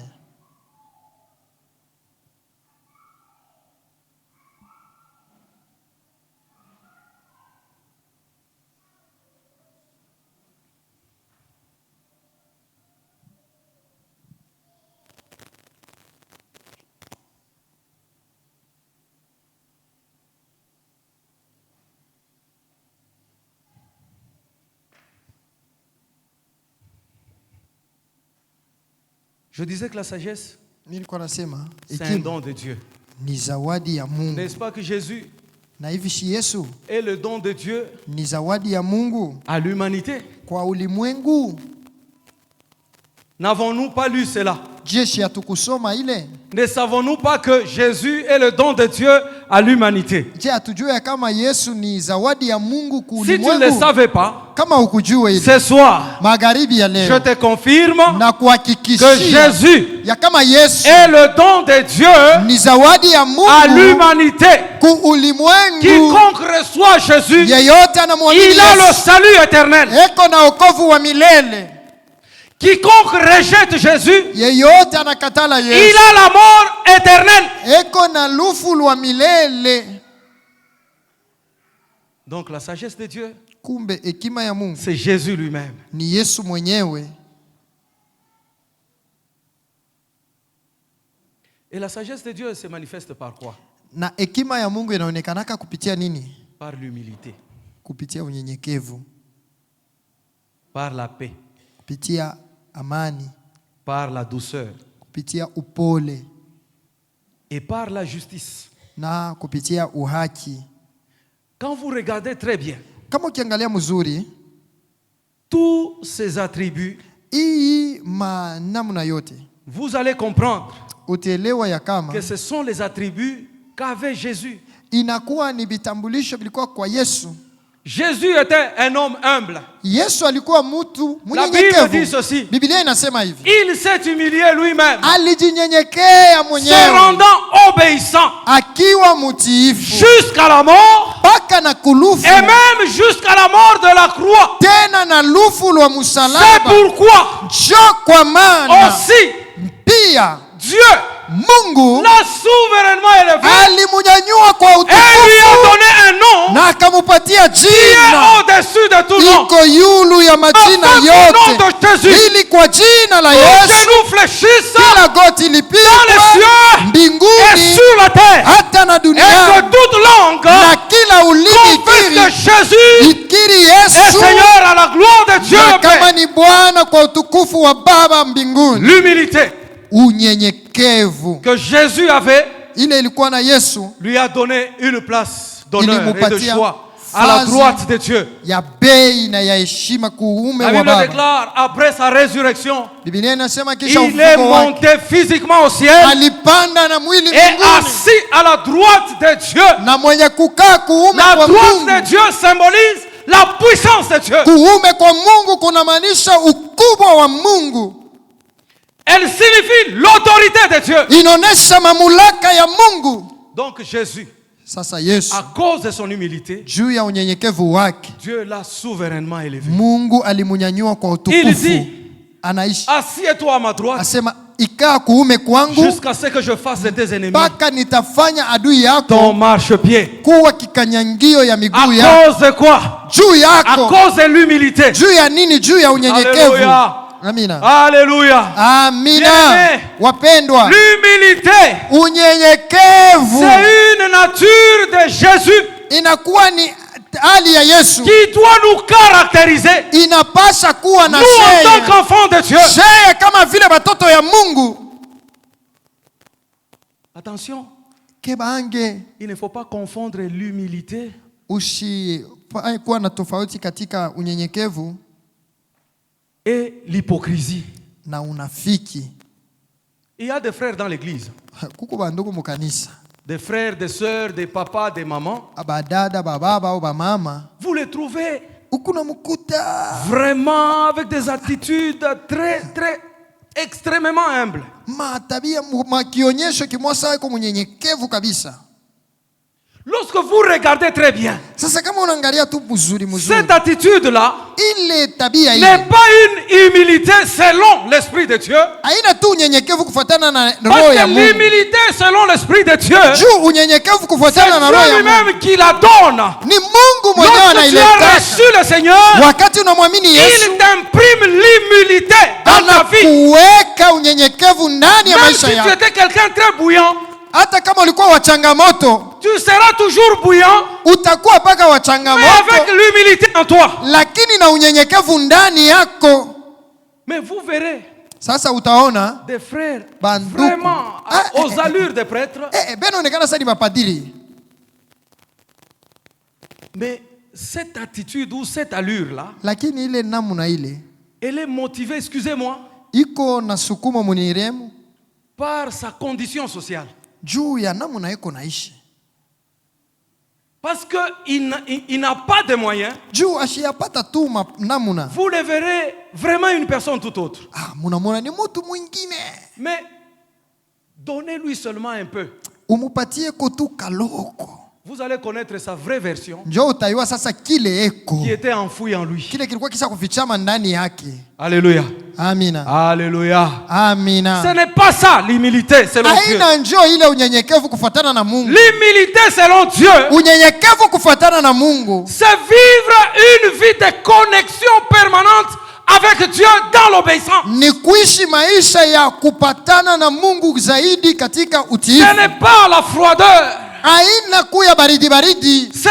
Speaker 2: Je disais que la sagesse,
Speaker 3: Nilikuwa nasema
Speaker 2: c'est un
Speaker 3: hekima
Speaker 2: don de Dieu.
Speaker 3: ni zawadi ya Mungu.
Speaker 2: N'est-ce pas que Jésus
Speaker 3: Na hivi si Yesu
Speaker 2: est le don de Dieu
Speaker 3: ni zawadi ya Mungu
Speaker 2: à l'humanité?
Speaker 3: kwa ulimwengu?
Speaker 2: N'avons-nous pas lu cela?
Speaker 3: Je, si hatukusoma ile?
Speaker 2: Ne savons-nous pas que Jésus est le don de Dieu à l'humanité?
Speaker 3: Je, hatujue ya kama Yesu ni zawadi ya Mungu kwa
Speaker 2: Si tu ne le
Speaker 3: ulimwengu?
Speaker 2: savais pas,
Speaker 3: Kama ukujue ile,
Speaker 2: ce soir,
Speaker 3: magharibi ya
Speaker 2: je
Speaker 3: leo
Speaker 2: te confirme
Speaker 3: na
Speaker 2: que
Speaker 3: kuhakikishia
Speaker 2: Jésus
Speaker 3: ya kama Yesu
Speaker 2: est le don de Dieu
Speaker 3: ni zawadi ya
Speaker 2: à
Speaker 3: Mungu
Speaker 2: l'humanité.
Speaker 3: kwa ulimwengu.
Speaker 2: Quiconque reçoit Jésus,
Speaker 3: Yeyote anamwamini
Speaker 2: il a le
Speaker 3: Yesu
Speaker 2: salut éternel.
Speaker 3: eko na wokovu wa milele.
Speaker 2: Quiconque rejette Jésus,
Speaker 3: Yeyote anakatala
Speaker 2: il
Speaker 3: Yesu
Speaker 2: a la mort éternelle.
Speaker 3: eko na lufu lwa milele.
Speaker 2: Donc la sagesse de Dieu,
Speaker 3: Kumbe hekima ya Mungu
Speaker 2: c'est Jésus lui-même.
Speaker 3: ni Yesu mwenyewe.
Speaker 2: Et la sagesse de Dieu se manifeste par quoi?
Speaker 3: Na hekima ya Mungu inaonekanaka kupitia nini?
Speaker 2: Par l'humilité,
Speaker 3: Kupitia unyenyekevu,
Speaker 2: par la paix,
Speaker 3: kupitia amani,
Speaker 2: par la douceur
Speaker 3: kupitia upole
Speaker 2: et par la justice.
Speaker 3: na kupitia uhaki.
Speaker 2: Quand vous regardez très bien,
Speaker 3: Kama ukiangalia mzuri,
Speaker 2: tous ces attributs,
Speaker 3: hii manamna yote
Speaker 2: vous allez comprendre
Speaker 3: utaelewa ya kama
Speaker 2: que ce sont les attributs qu'avait Jésus.
Speaker 3: inakuwa ni vitambulisho vilikuwa kwa Yesu.
Speaker 2: Jésus était un homme humble.
Speaker 3: Yesu alikuwa mtu
Speaker 2: La Bible dit
Speaker 3: mnyenyekevu.
Speaker 2: ceci.
Speaker 3: Biblia inasema hivi,
Speaker 2: Il s'est humilié lui-même,
Speaker 3: alijinyenyekea
Speaker 2: se
Speaker 3: mwenyewe
Speaker 2: rendant obéissant
Speaker 3: akiwa mtiifu
Speaker 2: jusqu'à la mort
Speaker 3: mpaka na kulufu,
Speaker 2: et même jusqu'à la mort de la croix.
Speaker 3: tena na lufu lwa
Speaker 2: C'est
Speaker 3: msalaba.
Speaker 2: pourquoi
Speaker 3: Jo kwa maana
Speaker 2: aussi
Speaker 3: pia
Speaker 2: Dieu
Speaker 3: Mungu
Speaker 2: l'a souverainement élevé
Speaker 3: alimunyanyua kwa
Speaker 2: et lui a
Speaker 3: utukufu
Speaker 2: donné un nom
Speaker 3: na akamupatia
Speaker 2: qui est
Speaker 3: jina
Speaker 2: au-dessus de tout nom.
Speaker 3: iko yulu ya majina
Speaker 2: Afin au nom
Speaker 3: yote,
Speaker 2: de Jésus,
Speaker 3: ili kwa jina la
Speaker 2: tous
Speaker 3: Yesu
Speaker 2: nous fléchissent
Speaker 3: kila goti
Speaker 2: dans les
Speaker 3: lipigwe
Speaker 2: cieux et
Speaker 3: mbinguni
Speaker 2: sur la terre,
Speaker 3: hata na
Speaker 2: et que
Speaker 3: duniani,
Speaker 2: toute langue
Speaker 3: na kila ulimi
Speaker 2: confesse que Jésus
Speaker 3: ikiri
Speaker 2: est
Speaker 3: Yesu
Speaker 2: Seigneur à la gloire de Dieu
Speaker 3: na
Speaker 2: le
Speaker 3: kama
Speaker 2: Père.
Speaker 3: ni Bwana kwa utukufu wa Baba mbinguni.
Speaker 2: L'humilité
Speaker 3: Unyenyekevu
Speaker 2: que Jésus avait
Speaker 3: ile ilikuwa na Yesu
Speaker 2: lui a donné une place d'honneur et de
Speaker 3: ilimupatia
Speaker 2: choix à la droite de Dieu.
Speaker 3: ya bei na ya heshima kuume
Speaker 2: La
Speaker 3: wa
Speaker 2: Bible
Speaker 3: Baba.
Speaker 2: déclare, après sa résurrection,
Speaker 3: Biblia inasema kisha
Speaker 2: il est
Speaker 3: ufufuko wake
Speaker 2: monté physiquement au ciel
Speaker 3: alipanda na mwili
Speaker 2: et
Speaker 3: mbinguni,
Speaker 2: assis à la droite de Dieu.
Speaker 3: na mwenye kukaa kuume
Speaker 2: La
Speaker 3: kwa
Speaker 2: droite
Speaker 3: Mungu.
Speaker 2: de Dieu symbolise la puissance de Dieu.
Speaker 3: Kuume kwa Mungu kunamaanisha ukubwa wa Mungu,
Speaker 2: Elle signifie l'autorité de Dieu.
Speaker 3: inaonesha mamlaka ya Mungu.
Speaker 2: Donc Jésus,
Speaker 3: Sasa Yesu
Speaker 2: à cause de son humilité,
Speaker 3: juu ya unyenyekevu wake
Speaker 2: Dieu l'a souverainement élevé.
Speaker 3: Mungu alimunyanyua kwa
Speaker 2: Il
Speaker 3: utukufu.
Speaker 2: dit,
Speaker 3: Anaishi
Speaker 2: assieds-toi à ma droite
Speaker 3: asema, ikaa kuume kwangu
Speaker 2: jusqu'à ce que je fasse de tes ennemis
Speaker 3: mpaka nitafanya adui
Speaker 2: ton
Speaker 3: yako
Speaker 2: marchepied.
Speaker 3: kuwa kikanyangio ya
Speaker 2: À
Speaker 3: miguu yako.
Speaker 2: cause de quoi?
Speaker 3: Juu
Speaker 2: À
Speaker 3: yako.
Speaker 2: cause de l'humilité.
Speaker 3: Juu ya nini? Juu ya unyenyekevu.
Speaker 2: Alléluia.
Speaker 3: Amina.
Speaker 2: Alléluia.
Speaker 3: Amina.
Speaker 2: Bien-aimé.
Speaker 3: Wapendwa,
Speaker 2: L'humilité,
Speaker 3: unyenyekevu
Speaker 2: c'est une nature de Jésus
Speaker 3: inakuwa ni hali ya Yesu,
Speaker 2: qui doit nous caractériser.
Speaker 3: inapasha kuwa na
Speaker 2: Nous, en tant
Speaker 3: sheye
Speaker 2: qu'enfants de Dieu.
Speaker 3: sheye kama vile batoto ya Mungu.
Speaker 2: Attention,
Speaker 3: Kebange
Speaker 2: il ne faut pas confondre l'humilité
Speaker 3: kuwa na tofauti katika unyenyekevu
Speaker 2: et l'hypocrisie.
Speaker 3: na unafiki.
Speaker 2: Il y a des frères dans l'église,
Speaker 3: Kuko bandugu mukanisa,
Speaker 2: des frères, des sœurs, des papas, des mamans.
Speaker 3: abadada, bababa au bamama,
Speaker 2: Vous les trouvez
Speaker 3: ukuna mukuta
Speaker 2: vraiment avec des attitudes très, très, extrêmement humbles.
Speaker 3: matabia makionyesho kimwasa yako munyenyekevu kabisa.
Speaker 2: Lorsque vous regardez très bien,
Speaker 3: Sasa kama unaangalia tu mzuri
Speaker 2: cette attitude-là
Speaker 3: ile tabia
Speaker 2: n'est
Speaker 3: ile
Speaker 2: pas une humilité selon l'Esprit de Dieu.
Speaker 3: haina tu unyenyekevu kufuatana na roho
Speaker 2: Parce
Speaker 3: ya
Speaker 2: que
Speaker 3: Mungu.
Speaker 2: l'humilité selon l'Esprit de Dieu,
Speaker 3: Juu unyenyekevu
Speaker 2: c'est
Speaker 3: kufuatana na roho
Speaker 2: Dieu
Speaker 3: ya Mungu
Speaker 2: lui-même qui la donne.
Speaker 3: ni Mungu mwenyewe
Speaker 2: Lorsque tu as
Speaker 3: anaileta.
Speaker 2: reçu le Seigneur,
Speaker 3: Wakati unamwamini Yesu,
Speaker 2: il t'imprime l'humilité dans ta vie.
Speaker 3: anakuweka unyenyekevu ndani ya
Speaker 2: Même
Speaker 3: maisha
Speaker 2: si tu
Speaker 3: yako.
Speaker 2: étais quelqu'un très bouillant,
Speaker 3: Hata kama ulikuwa wa changamoto,
Speaker 2: tu seras toujours bouillant,
Speaker 3: utakuwa mpaka wa
Speaker 2: mais
Speaker 3: changamoto,
Speaker 2: avec l'humilité en toi.
Speaker 3: lakini na unyenyekevu ndani yako.
Speaker 2: Mais vous verrez,
Speaker 3: Sasa utaona
Speaker 2: des frères
Speaker 3: Banduku.
Speaker 2: vraiment aux allures des prêtres.
Speaker 3: benaonekana sasa ni mapadiri.
Speaker 2: Mais cette attitude ou cette allure-là,
Speaker 3: Lakini ile namna ile
Speaker 2: elle est motivée, excusez-moi,
Speaker 3: iko na sukuma muniremu
Speaker 2: par sa condition sociale.
Speaker 3: juu ya namna iko naishi.
Speaker 2: Parce qu'il n'a pas de moyens.
Speaker 3: Juu ashiyapata tu namna.
Speaker 2: Vous le verrez vraiment une personne tout autre.
Speaker 3: Munamona ni mtu mwingine.
Speaker 2: Mais donnez-lui seulement un peu.
Speaker 3: Umupatie ko tu kaloko.
Speaker 2: Vous allez connaître sa vraie version.
Speaker 3: Njoo utaiwa sasa kile eko.
Speaker 2: Qui était enfoui en lui.
Speaker 3: Kile kilikuwa kisa kufichama ndani yake.
Speaker 2: Alléluia.
Speaker 3: Amina.
Speaker 2: Alléluia.
Speaker 3: Amina.
Speaker 2: Ce n'est pas ça l'humilité selon Dieu.
Speaker 3: Haina njoo ile unyenyekevu kufuatana na Mungu.
Speaker 2: L'humilité selon Dieu,
Speaker 3: Unyenyekevu kufuatana na Mungu.
Speaker 2: c'est vivre une vie de connexion permanente avec Dieu dans l'obéissance.
Speaker 3: Ni kuishi maisha ya kupatana na Mungu zaidi katika utiifu.
Speaker 2: Ce n'est pas la froideur.
Speaker 3: Haina kuya baridi baridi.
Speaker 2: Ce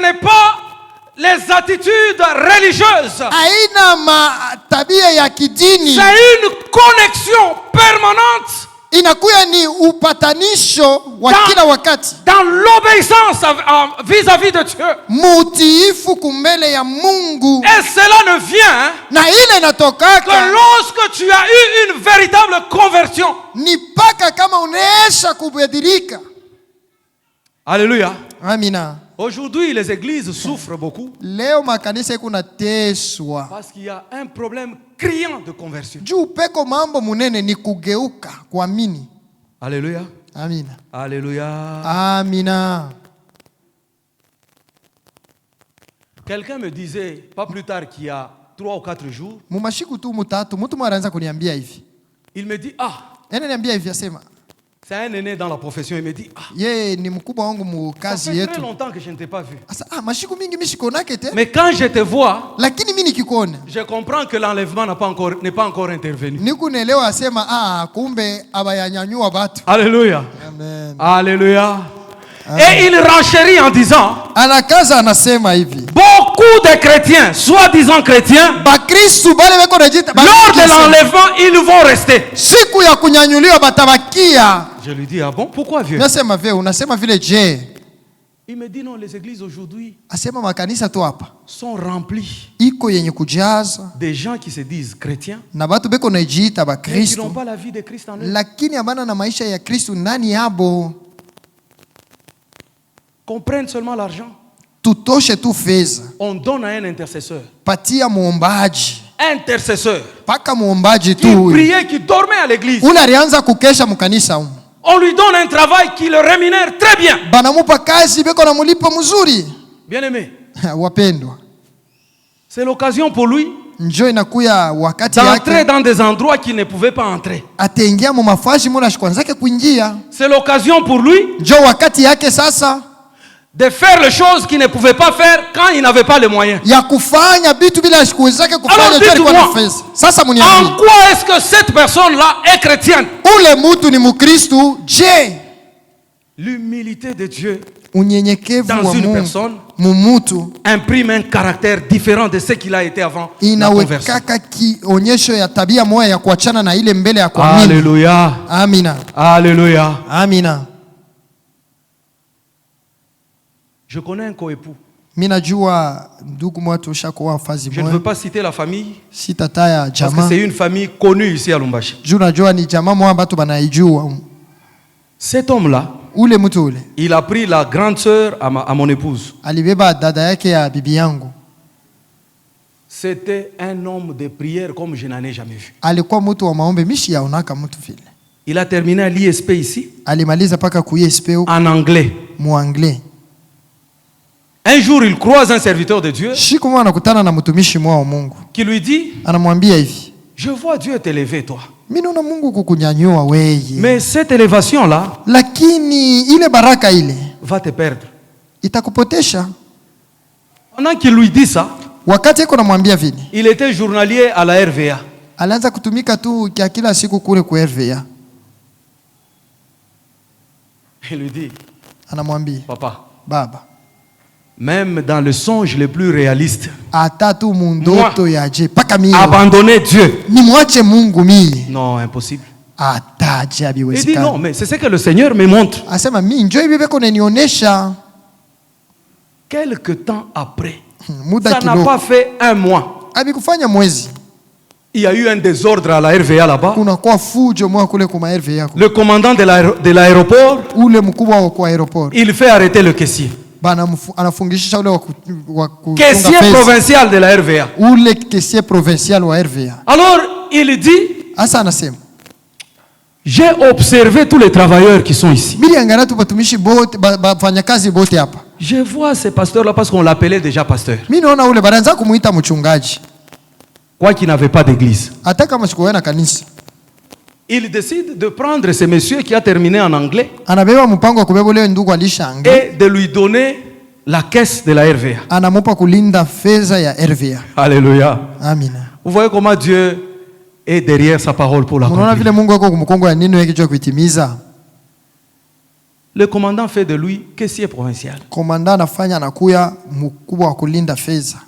Speaker 2: n'est pas les attitudes religieuses.
Speaker 3: Haina tabia ya kidini.
Speaker 2: C'est une connexion permanente.
Speaker 3: Inakuya ni upatanisho wa kila wakati.
Speaker 2: Dans l'obéissance vis-à-vis de Dieu.
Speaker 3: Mutiifu kumbele ya Mungu.
Speaker 2: Et cela ne vient
Speaker 3: Na ile inatokaka
Speaker 2: que lorsque tu as eu une véritable conversion.
Speaker 3: ni paka kama unaesha kubadilika.
Speaker 2: Alléluia.
Speaker 3: Amina.
Speaker 2: Aujourd'hui, les églises souffrent beaucoup.
Speaker 3: Leo makanisa kuna teswa.
Speaker 2: Parce qu'il y a un problème criant de conversion.
Speaker 3: Juu peko mambo munene ni kugeuka kuamini.
Speaker 2: Alléluia.
Speaker 3: Amina.
Speaker 2: Alléluia.
Speaker 3: Amina.
Speaker 2: Quelqu'un me disait, pas plus tard qu'il y a 3 ou 4 jours,
Speaker 3: Mumashiku tu mutatu mtu mwaranza kuniambia hivi.
Speaker 2: il me dit,
Speaker 3: Niambia hivi asema.
Speaker 2: c'est un aîné dans la profession, il me dit,
Speaker 3: Ye ni mkubwa wangu mu
Speaker 2: ça
Speaker 3: kazi
Speaker 2: fait
Speaker 3: yetu.
Speaker 2: très longtemps que je ne t'ai pas vu.
Speaker 3: Asa mashiku mingi mishikonake te.
Speaker 2: Mais quand je te vois,
Speaker 3: Lakini mimi nikikuona
Speaker 2: je comprends que l'enlèvement n'est pas encore intervenu.
Speaker 3: nikunelewa asema kumbe abayanyanyua batu.
Speaker 2: Alléluia.
Speaker 3: Amen.
Speaker 2: Alléluia. Et il renchérit en disant,
Speaker 3: Anakaza anasema hivi.
Speaker 2: beaucoup de chrétiens, soi-disant chrétiens,
Speaker 3: Bakristu bale beko najita
Speaker 2: lors de l'enlèvement, ils vont rester.
Speaker 3: siku ya kunyanyuliwa batabakia.
Speaker 2: Je lui dis, ah bon, pourquoi vieux?
Speaker 3: Nasema vile unasema vile je?
Speaker 2: Il me dit, non, les églises aujourd'hui
Speaker 3: Asema makanisa tu hapa
Speaker 2: sont remplies
Speaker 3: iko yenye kujaza
Speaker 2: des gens qui se disent chrétiens,
Speaker 3: na batu beko najiita
Speaker 2: mais qui
Speaker 3: bakristu
Speaker 2: n'ont pas la vie de Christ en eux.
Speaker 3: lakini abana na maisha ya Kristu ndani yabo.
Speaker 2: Comprennent seulement l'argent.
Speaker 3: Tutoshe tu fedha,
Speaker 2: On donne à un intercesseur.
Speaker 3: patia muombaji,
Speaker 2: Intercesseur.
Speaker 3: paka muombaji
Speaker 2: Qui
Speaker 3: tu
Speaker 2: priait, qui dormait à l'église.
Speaker 3: ule alianza kukesha mukanisa umu.
Speaker 2: On lui donne un travail qui le rémunère très bien.
Speaker 3: Banamupa kazi beko na mulipa mzuri.
Speaker 2: Bien-aimé,
Speaker 3: Wapendwa,
Speaker 2: c'est l'occasion pour lui
Speaker 3: njoo inakuya wakati
Speaker 2: d'entrer
Speaker 3: yake
Speaker 2: dans des endroits qu'il ne pouvait pas entrer.
Speaker 3: ataingia mu mafashi muna shikwanzake kuingia.
Speaker 2: C'est l'occasion pour lui
Speaker 3: Njoo wakati yake sasa
Speaker 2: de faire les choses qu'il ne pouvait pas faire quand il n'avait pas les moyens.
Speaker 3: ya kufanya vitu bila shikuwezake kufanya
Speaker 2: Alors,
Speaker 3: tu alikuwa na
Speaker 2: dites-moi,
Speaker 3: fedha. Sasa
Speaker 2: En
Speaker 3: muniambie,
Speaker 2: quoi est-ce que cette personne-là est chrétienne?
Speaker 3: ule mtu ni Mkristu? Je,
Speaker 2: L'humilité de Dieu
Speaker 3: unyenyekevu
Speaker 2: dans
Speaker 3: wa
Speaker 2: une
Speaker 3: Mungu
Speaker 2: personne
Speaker 3: mumutu
Speaker 2: imprime un caractère différent de ce qu'il a été avant la conversion.
Speaker 3: inawekaka kionyesho ya tabia moja ya kuachana na ile mbele ya kuamini.
Speaker 2: Alléluia.
Speaker 3: Amina.
Speaker 2: Alléluia.
Speaker 3: Amina.
Speaker 2: Je connais un coépoux.
Speaker 3: Mimi najua ndugu mmoja ushakuwa fazi
Speaker 2: Je ne veux
Speaker 3: moja.
Speaker 2: pas citer la famille
Speaker 3: Sitataya
Speaker 2: parce que
Speaker 3: jamaa.
Speaker 2: c'est une famille connue ici à Lumbashi.
Speaker 3: Juu najua ni jamaa moja watu banaijua.
Speaker 2: Cet homme-là,
Speaker 3: Ule mtu ule
Speaker 2: il a pris la grande sœur à mon épouse.
Speaker 3: alibeba dada yake ya bibi yangu.
Speaker 2: C'était un homme de prière comme je n'en ai jamais vu.
Speaker 3: Alikuwa mtu wa maombi, mishi yaonaka mtu vile.
Speaker 2: Il a terminé à l'ISP ici
Speaker 3: Alimaliza paka ku ISP
Speaker 2: en anglais.
Speaker 3: mu anglais.
Speaker 2: Un jour, il croise un serviteur de Dieu
Speaker 3: Siku moja anakutana na mtumishi mwa wa Mungu.
Speaker 2: qui lui dit,
Speaker 3: Anamwambia hivi,
Speaker 2: je vois Dieu t'élever toi.
Speaker 3: mimi naona Mungu kukunyanyua wewe.
Speaker 2: Mais cette élévation-là
Speaker 3: Lakini ile baraka ile
Speaker 2: va te perdre.
Speaker 3: itakupotesha.
Speaker 2: Pendant qu'il lui dit ça,
Speaker 3: Wakati iko namwambia vile,
Speaker 2: il était journalier à la RVA.
Speaker 3: alianza kutumika tu kia kila siku kule ku RVA.
Speaker 2: Il lui dit,
Speaker 3: Anamwambia,
Speaker 2: papa,
Speaker 3: baba,
Speaker 2: Même dans le songe le plus réaliste.
Speaker 3: Atatu mundoto yaje paka mimi.
Speaker 2: Abandonner Dieu.
Speaker 3: Nimwache Mungu mimi.
Speaker 2: Non, impossible.
Speaker 3: Ataje
Speaker 2: Il dit
Speaker 3: habiwezekani.
Speaker 2: non, mais c'est ce que le Seigneur me montre.
Speaker 3: Asema mimi njoo hivi beko nanionyesha.
Speaker 2: Quelque temps après,
Speaker 3: Muda
Speaker 2: ça n'a
Speaker 3: kidogo.
Speaker 2: pas fait un mois.
Speaker 3: Abikufanya mwezi.
Speaker 2: Il y a eu un désordre à la RVA là-bas.
Speaker 3: Kuna kwa fujo mwa kule kuma RV yako.
Speaker 2: Le commandant de l'aéroport,
Speaker 3: Ule mkubwa wa kwa aeroport.
Speaker 2: il fait arrêter le caissier.
Speaker 3: Bana anafungisha ule wa
Speaker 2: Caissier provincial de la RVA.
Speaker 3: Ule caissier provincial wa RVA.
Speaker 2: Alors, il dit,
Speaker 3: Asa anasema,
Speaker 2: j'ai observé tous les travailleurs qui sont ici.
Speaker 3: mimi angalia tu batumishi bote bafanyakazi bote hapa.
Speaker 2: Je vois ces pasteurs-là parce qu'on l'appelait déjà pasteur.
Speaker 3: Mimi naona ule banaanza kumuita mchungaji.
Speaker 2: Quoi qu'il n'avait pas d'église.
Speaker 3: Hata kama sikuwa na kanisa.
Speaker 2: Il décide de prendre ce monsieur qui a terminé en anglais
Speaker 3: Anabeba mpango wa kubeba ule ndugu alishaanga.
Speaker 2: et de lui donner la caisse de la RVA.
Speaker 3: Anamupa kulinda fedha ya RVA.
Speaker 2: Alléluia.
Speaker 3: Amina.
Speaker 2: Vous voyez comment Dieu est derrière sa parole pour
Speaker 3: Unaona
Speaker 2: l'accomplir.
Speaker 3: vile Mungu wako kumkongo ya nini yake kuitimiza.
Speaker 2: Le commandant fait de lui caissier provincial.
Speaker 3: Komanda anafanya anakuya mkubwa wa kulinda fedha.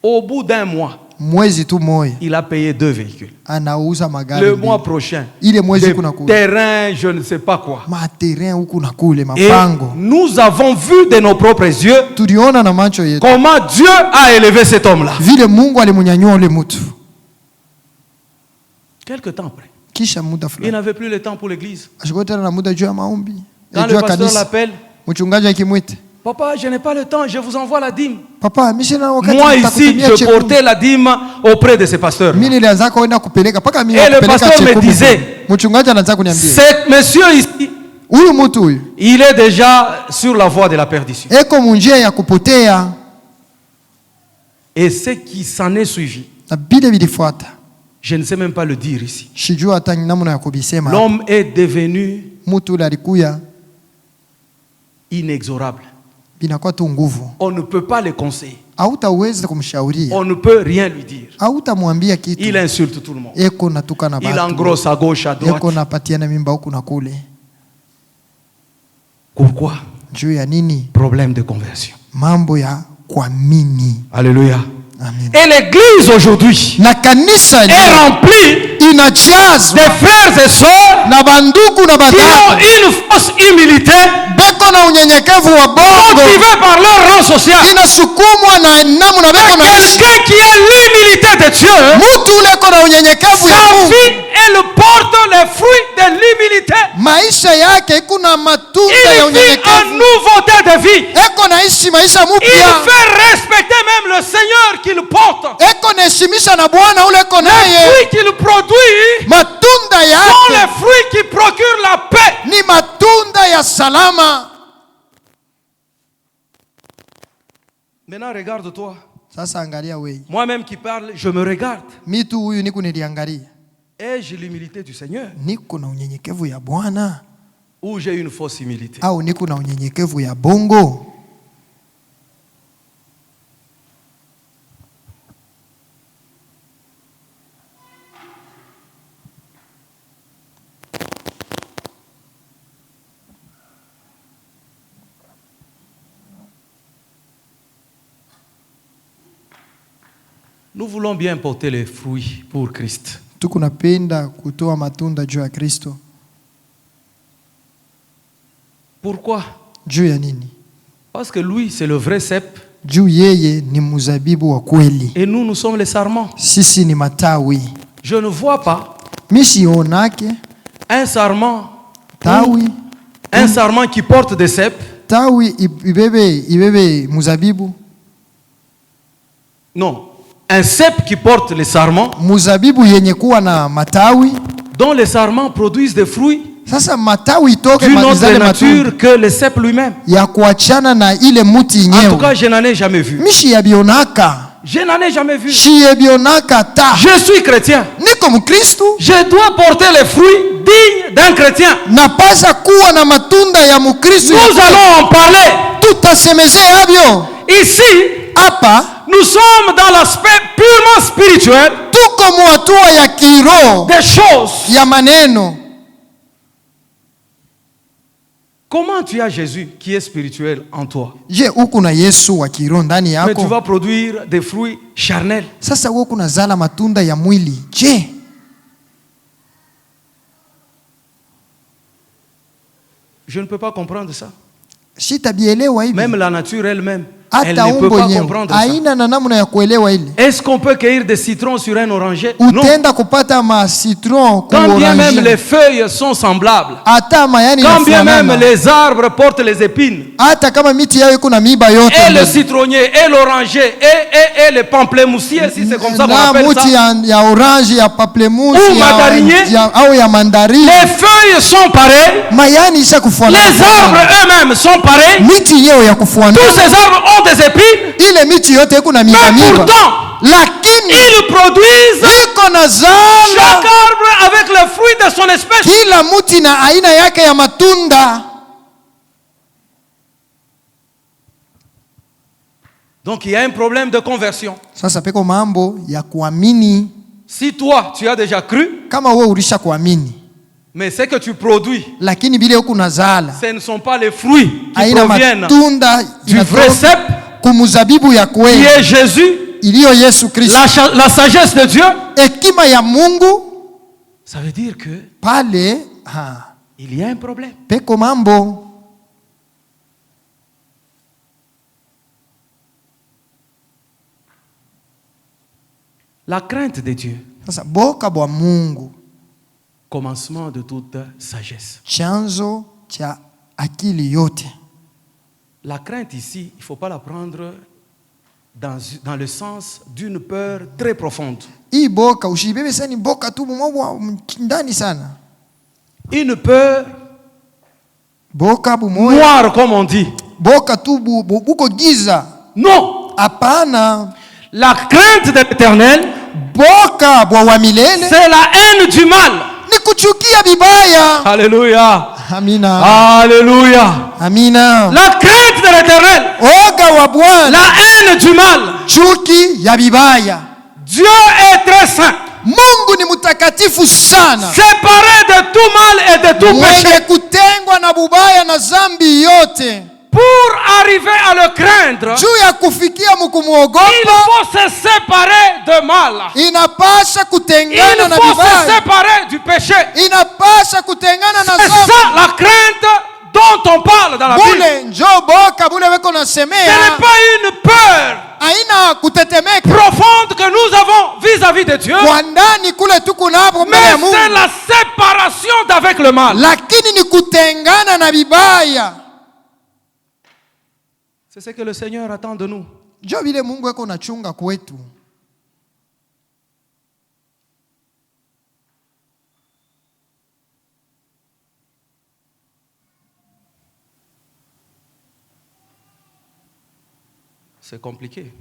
Speaker 2: Au bout d'un mois,
Speaker 3: Mwezi tu moja
Speaker 2: il a payé 2 véhicules.
Speaker 3: anauza magari.
Speaker 2: Le mois prochain,
Speaker 3: Ile mwezi
Speaker 2: des
Speaker 3: kuna kule.
Speaker 2: terrains, je ne sais pas quoi.
Speaker 3: Materrain huku na kule
Speaker 2: Et
Speaker 3: mapango.
Speaker 2: nous avons vu de nos propres yeux
Speaker 3: Tuliona na macho yetu
Speaker 2: comment Dieu a élevé cet homme-là.
Speaker 3: vile Mungu alimunyanyua ule mtu.
Speaker 2: Quelque temps après,
Speaker 3: Kisha muda
Speaker 2: il
Speaker 3: fulani
Speaker 2: n'avait plus le temps pour l'église.
Speaker 3: ashiko tena na muda juu ya maombi.
Speaker 2: Quand
Speaker 3: Juu
Speaker 2: le
Speaker 3: ya
Speaker 2: pasteur
Speaker 3: kanisa.
Speaker 2: l'appelle,
Speaker 3: Mchungaji akimwita,
Speaker 2: papa, je n'ai pas le temps, je vous envoie la dîme.
Speaker 3: papa mimi sina wakati
Speaker 2: Moi ici,
Speaker 3: nitakutumia
Speaker 2: je
Speaker 3: chekuni.
Speaker 2: portais la dîme auprès de ces pasteurs.
Speaker 3: Mimi nilianza kwenda kupeleka paka mimi
Speaker 2: Et le
Speaker 3: kupeleka
Speaker 2: pasteur me
Speaker 3: chekuni.
Speaker 2: disait,
Speaker 3: Mchungaji anaanza kuniambia,
Speaker 2: Cet monsieur ici,
Speaker 3: huyu mtu huyu
Speaker 2: il est déjà sur la voie de la perdition.
Speaker 3: eko munjia ya kupotea.
Speaker 2: Et ce qui s'en est suivi,
Speaker 3: Na bile vilifuata.
Speaker 2: je ne sais même pas le dire ici.
Speaker 3: Sijua hata namna ya kubisema.
Speaker 2: L'homme est devenu
Speaker 3: Mtu ule alikuya
Speaker 2: inexorable.
Speaker 3: binakuwa tu nguvu.
Speaker 2: On ne peut pas le conseiller.
Speaker 3: Hautaweza kumshauria.
Speaker 2: On ne peut rien lui dire.
Speaker 3: Hautamwambia kitu.
Speaker 2: Il insulte tout le monde.
Speaker 3: Eko natukana
Speaker 2: Il
Speaker 3: batu.
Speaker 2: engrosse à gauche, à droite.
Speaker 3: Eko napatiana mimba huku na kule.
Speaker 2: Pourquoi?
Speaker 3: Juu ya nini?
Speaker 2: Problème de conversion.
Speaker 3: Mambo ya kuamini.
Speaker 2: Alléluia.
Speaker 3: Amen.
Speaker 2: Et l'église aujourd'hui
Speaker 3: Na kanisa
Speaker 2: est remplie
Speaker 3: inajazwa
Speaker 2: de frères et sœurs
Speaker 3: na banduku na
Speaker 2: qui ont
Speaker 3: badada
Speaker 2: une fausse humilité
Speaker 3: beko na unyenyekevu wa bongo
Speaker 2: motivée par leur rang social.
Speaker 3: inasukumwa na namna beko na
Speaker 2: Quelqu'un qui a l'humilité de Dieu,
Speaker 3: mtu ule ko na unyenyekevu ya
Speaker 2: sa
Speaker 3: Mungu,
Speaker 2: vie, elle porte les fruits de l'humilité.
Speaker 3: maisha yake iko na matunda ya
Speaker 2: Il vit en
Speaker 3: unyenyekevu,
Speaker 2: nouveauté de vie.
Speaker 3: eko naishi maisha
Speaker 2: Il
Speaker 3: mupya,
Speaker 2: fait respecter même le Seigneur qu'il porte.
Speaker 3: eko naheshimisha na Bwana ule ko
Speaker 2: Les
Speaker 3: naye,
Speaker 2: fruits qu'il produit
Speaker 3: matunda
Speaker 2: sont les
Speaker 3: yake
Speaker 2: fruits qui procurent la paix.
Speaker 3: ni matunda ya salama.
Speaker 2: Maintenant, regarde-toi.
Speaker 3: Sasa angalia wewe,
Speaker 2: Moi-même qui parle, je me regarde.
Speaker 3: mitu huyu niko niliangalia,
Speaker 2: Ai-je l'humilité du Seigneur
Speaker 3: niko na unyenyekevu ya Bwana
Speaker 2: ou j'ai une fausse humilité?
Speaker 3: au niko na unyenyekevu ya bongo?
Speaker 2: Nous voulons bien porter les fruits pour Christ.
Speaker 3: Tuko napenda kutoa matunda juu ya Kristo.
Speaker 2: Pourquoi?
Speaker 3: Juu ya nini?
Speaker 2: Parce que lui, c'est le vrai cep
Speaker 3: Juu yeye ni mzabibu wa kweli,
Speaker 2: et nous, nous sommes les sarments.
Speaker 3: sisi ni matawi.
Speaker 2: Je ne vois pas
Speaker 3: Misionake
Speaker 2: un sarment,
Speaker 3: tawi
Speaker 2: un sarment qui porte des cèpes.
Speaker 3: tawi ibebe mzabibu,
Speaker 2: Non, un cep qui porte les sarments,
Speaker 3: mzabibu yenye kuwa na matawi.
Speaker 2: dont les sarments produisent des fruits
Speaker 3: Sasa matawi itoke
Speaker 2: d'une autre
Speaker 3: izale matunda
Speaker 2: nature que le cep lui-même.
Speaker 3: ya kuachana na ile muti
Speaker 2: En tout
Speaker 3: yenyewe.
Speaker 2: cas, je n'en ai jamais vu.
Speaker 3: Mishi ya bionaka,
Speaker 2: Je n'en ai jamais vu.
Speaker 3: shi ya bionaka ta.
Speaker 2: Je suis chrétien.
Speaker 3: Niko Mkristu,
Speaker 2: Je dois porter les fruits dignes d'un chrétien.
Speaker 3: napasa kuwa na matunda ya Mkristu.
Speaker 2: Nous allons en parler.
Speaker 3: Tutasemezea havyo
Speaker 2: Ici,
Speaker 3: hapa.
Speaker 2: nous sommes dans l'aspect purement spirituel
Speaker 3: Tuko muhatua ya kiroho
Speaker 2: des choses.
Speaker 3: ya maneno.
Speaker 2: Comment tu as Jésus qui est spirituel en toi?
Speaker 3: Je, uko na Yesu wa kiroho ndani
Speaker 2: Mais tu
Speaker 3: yako?
Speaker 2: vas produire des fruits charnels.
Speaker 3: Sasa wewe kunazala matunda ya mwili. Je,
Speaker 2: Je ne peux pas comprendre ça.
Speaker 3: sitabielewa hivi.
Speaker 2: Même la nature elle-même, elle
Speaker 3: Hata
Speaker 2: ne peut
Speaker 3: umbo
Speaker 2: pas
Speaker 3: yenyewe
Speaker 2: comprendre ça.
Speaker 3: haina na namna ya kuelewa ile.
Speaker 2: Est-ce qu'on peut cueillir des citrons sur un oranger? Non.
Speaker 3: Utenda kupata ma citron kwa
Speaker 2: Quand bien même
Speaker 3: orange.
Speaker 2: les feuilles sont semblables,
Speaker 3: Hata mayani
Speaker 2: quand bien même
Speaker 3: inafanana.
Speaker 2: les arbres portent les épines,
Speaker 3: Hata kama miti yao iko na miiba yote.
Speaker 2: et le
Speaker 3: mbele.
Speaker 2: citronnier, et l'oranger, et le pamplemoussier, si c'est comme ça qu'on
Speaker 3: Na
Speaker 2: appelle
Speaker 3: muti
Speaker 2: ça,
Speaker 3: ya orange, ya pamplemousse,
Speaker 2: Ou mandarinier.
Speaker 3: au ya mandarine.
Speaker 2: les feuilles sont pareilles,
Speaker 3: Mayani isha kufuana.
Speaker 2: les arbres eux-mêmes sont pareils,
Speaker 3: Miti yao ya kufuana.
Speaker 2: tous ces arbres ont des épines,
Speaker 3: Ile miti yote iko na miiba
Speaker 2: mais
Speaker 3: miiba.
Speaker 2: pourtant,
Speaker 3: Lakini
Speaker 2: ils produisent
Speaker 3: iko na
Speaker 2: chaque
Speaker 3: zala
Speaker 2: arbre avec le fruit de son espèce.
Speaker 3: kila muti na aina yake ya matunda.
Speaker 2: Donc il y a un problème de conversion.
Speaker 3: Sasa peko mambo ya kuamini.
Speaker 2: Si toi, tu as déjà cru,
Speaker 3: Kama wewe ulisha kuamini,
Speaker 2: mais ce que tu produis,
Speaker 3: lakini bile huku nazala
Speaker 2: ce ne sont pas les fruits qui
Speaker 3: aina
Speaker 2: proviennent
Speaker 3: matunda
Speaker 2: du vrai
Speaker 3: inatoka
Speaker 2: cep,
Speaker 3: kumuzabibu ya
Speaker 2: qui
Speaker 3: kweli
Speaker 2: est Jésus,
Speaker 3: iliyo Yesu Kristo.
Speaker 2: la sagesse de Dieu.
Speaker 3: Hekima ya Mungu
Speaker 2: Ça veut dire que
Speaker 3: pale
Speaker 2: il y a un problème.
Speaker 3: peko mambo.
Speaker 2: La crainte de Dieu,
Speaker 3: Sasa boka bwa Mungu
Speaker 2: commencement de toute sagesse.
Speaker 3: chanzo cha akili yote.
Speaker 2: La crainte ici, il ne faut pas la prendre dans le sens d'une peur très profonde.
Speaker 3: Hii boka ushibebe sana, ni boka tu mwa ndani sana.
Speaker 2: Une peur
Speaker 3: Boka bumoya,
Speaker 2: noire, comme on dit.
Speaker 3: boka tu buko giza.
Speaker 2: Non.
Speaker 3: Hapana,
Speaker 2: La crainte de l'Éternel,
Speaker 3: boka bwa wa milele
Speaker 2: c'est la haine du mal.
Speaker 3: ni kuchukia bibaya.
Speaker 2: Alléluia.
Speaker 3: Amina,
Speaker 2: Alléluia.
Speaker 3: amina.
Speaker 2: La crainte de l'Éternel,
Speaker 3: Oga wa Bwana,
Speaker 2: la haine du mal.
Speaker 3: chuki ya bibaya.
Speaker 2: Dieu est très saint,
Speaker 3: Mungu ni mtakatifu sana,
Speaker 2: séparé de tout mal et de tout péché.
Speaker 3: mwenye kutengwa na bubaya na zambi yote.
Speaker 2: Pour arriver à le craindre,
Speaker 3: Juu ya kufikia
Speaker 2: il
Speaker 3: mkumuogopa,
Speaker 2: faut se séparer de mal.
Speaker 3: inapasha
Speaker 2: Il
Speaker 3: kutengana na
Speaker 2: faut se
Speaker 3: bibaya,
Speaker 2: séparer du péché.
Speaker 3: inapasha kutengana na
Speaker 2: C'est
Speaker 3: zambi.
Speaker 2: ça la crainte dont on parle dans la Bible.
Speaker 3: Bule njo boka bule weko
Speaker 2: Ce n'est
Speaker 3: nasemea,
Speaker 2: pas une peur
Speaker 3: haina kutetemeka
Speaker 2: profonde que nous avons vis-à-vis de Dieu,
Speaker 3: kwa ndani kule tuko napo mbele
Speaker 2: mais
Speaker 3: ya Mungu,
Speaker 2: c'est la séparation d'avec le mal.
Speaker 3: lakini ni kutengana na bibaya.
Speaker 2: C'est ce que le Seigneur attend de nous.
Speaker 3: Njo vile Mungu weko nachunga kwetu.
Speaker 2: C'est compliqué.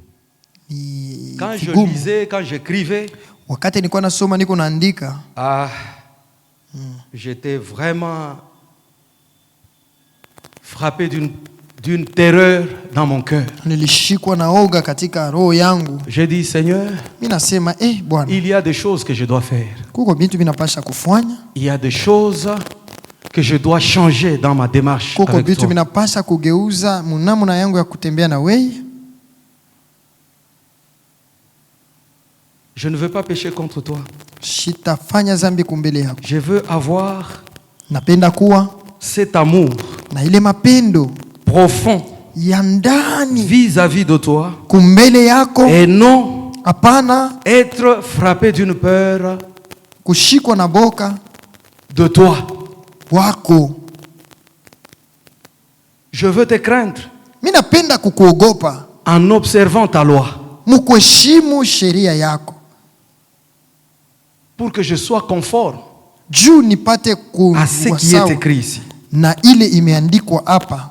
Speaker 3: Ni
Speaker 2: Quand je
Speaker 3: vigumu.
Speaker 2: lisais, quand j'écrivais,
Speaker 3: Wakati nilikuwa nasoma niko naandika,
Speaker 2: j'étais vraiment frappé d'une terreur dans mon cœur.
Speaker 3: nilishikwa na oga katika roho yangu.
Speaker 2: J'ai dit, Seigneur,
Speaker 3: Mimi nasema Bwana,
Speaker 2: il y a des choses que je dois faire.
Speaker 3: kuko vitu vinapasha kufanya,
Speaker 2: Il y a des choses que je dois changer dans ma démarche
Speaker 3: kuko
Speaker 2: avec
Speaker 3: vitu
Speaker 2: toi.
Speaker 3: vinapasha kugeuza munamuna yangu ya kutembea na wewe.
Speaker 2: Je ne veux pas pécher contre toi.
Speaker 3: Sitafanya zambi kumbele yako.
Speaker 2: Je veux avoir
Speaker 3: Napenda kuwa
Speaker 2: cet amour
Speaker 3: na ile mapendo
Speaker 2: profond
Speaker 3: ya ndani
Speaker 2: vis-à-vis de toi
Speaker 3: kumbele yako,
Speaker 2: et non
Speaker 3: hapana
Speaker 2: être frappé d'une peur
Speaker 3: kushikwa na boka
Speaker 2: de toi.
Speaker 3: wako.
Speaker 2: Je veux te craindre
Speaker 3: Mimi napenda kukuogopa,
Speaker 2: en observant ta loi
Speaker 3: mkuheshimu sheria yako,
Speaker 2: pour que je sois conforme
Speaker 3: juu nipate
Speaker 2: à ce
Speaker 3: kuwa
Speaker 2: qui est
Speaker 3: sawa
Speaker 2: écrit ici.
Speaker 3: na ile imeandikwa hapa.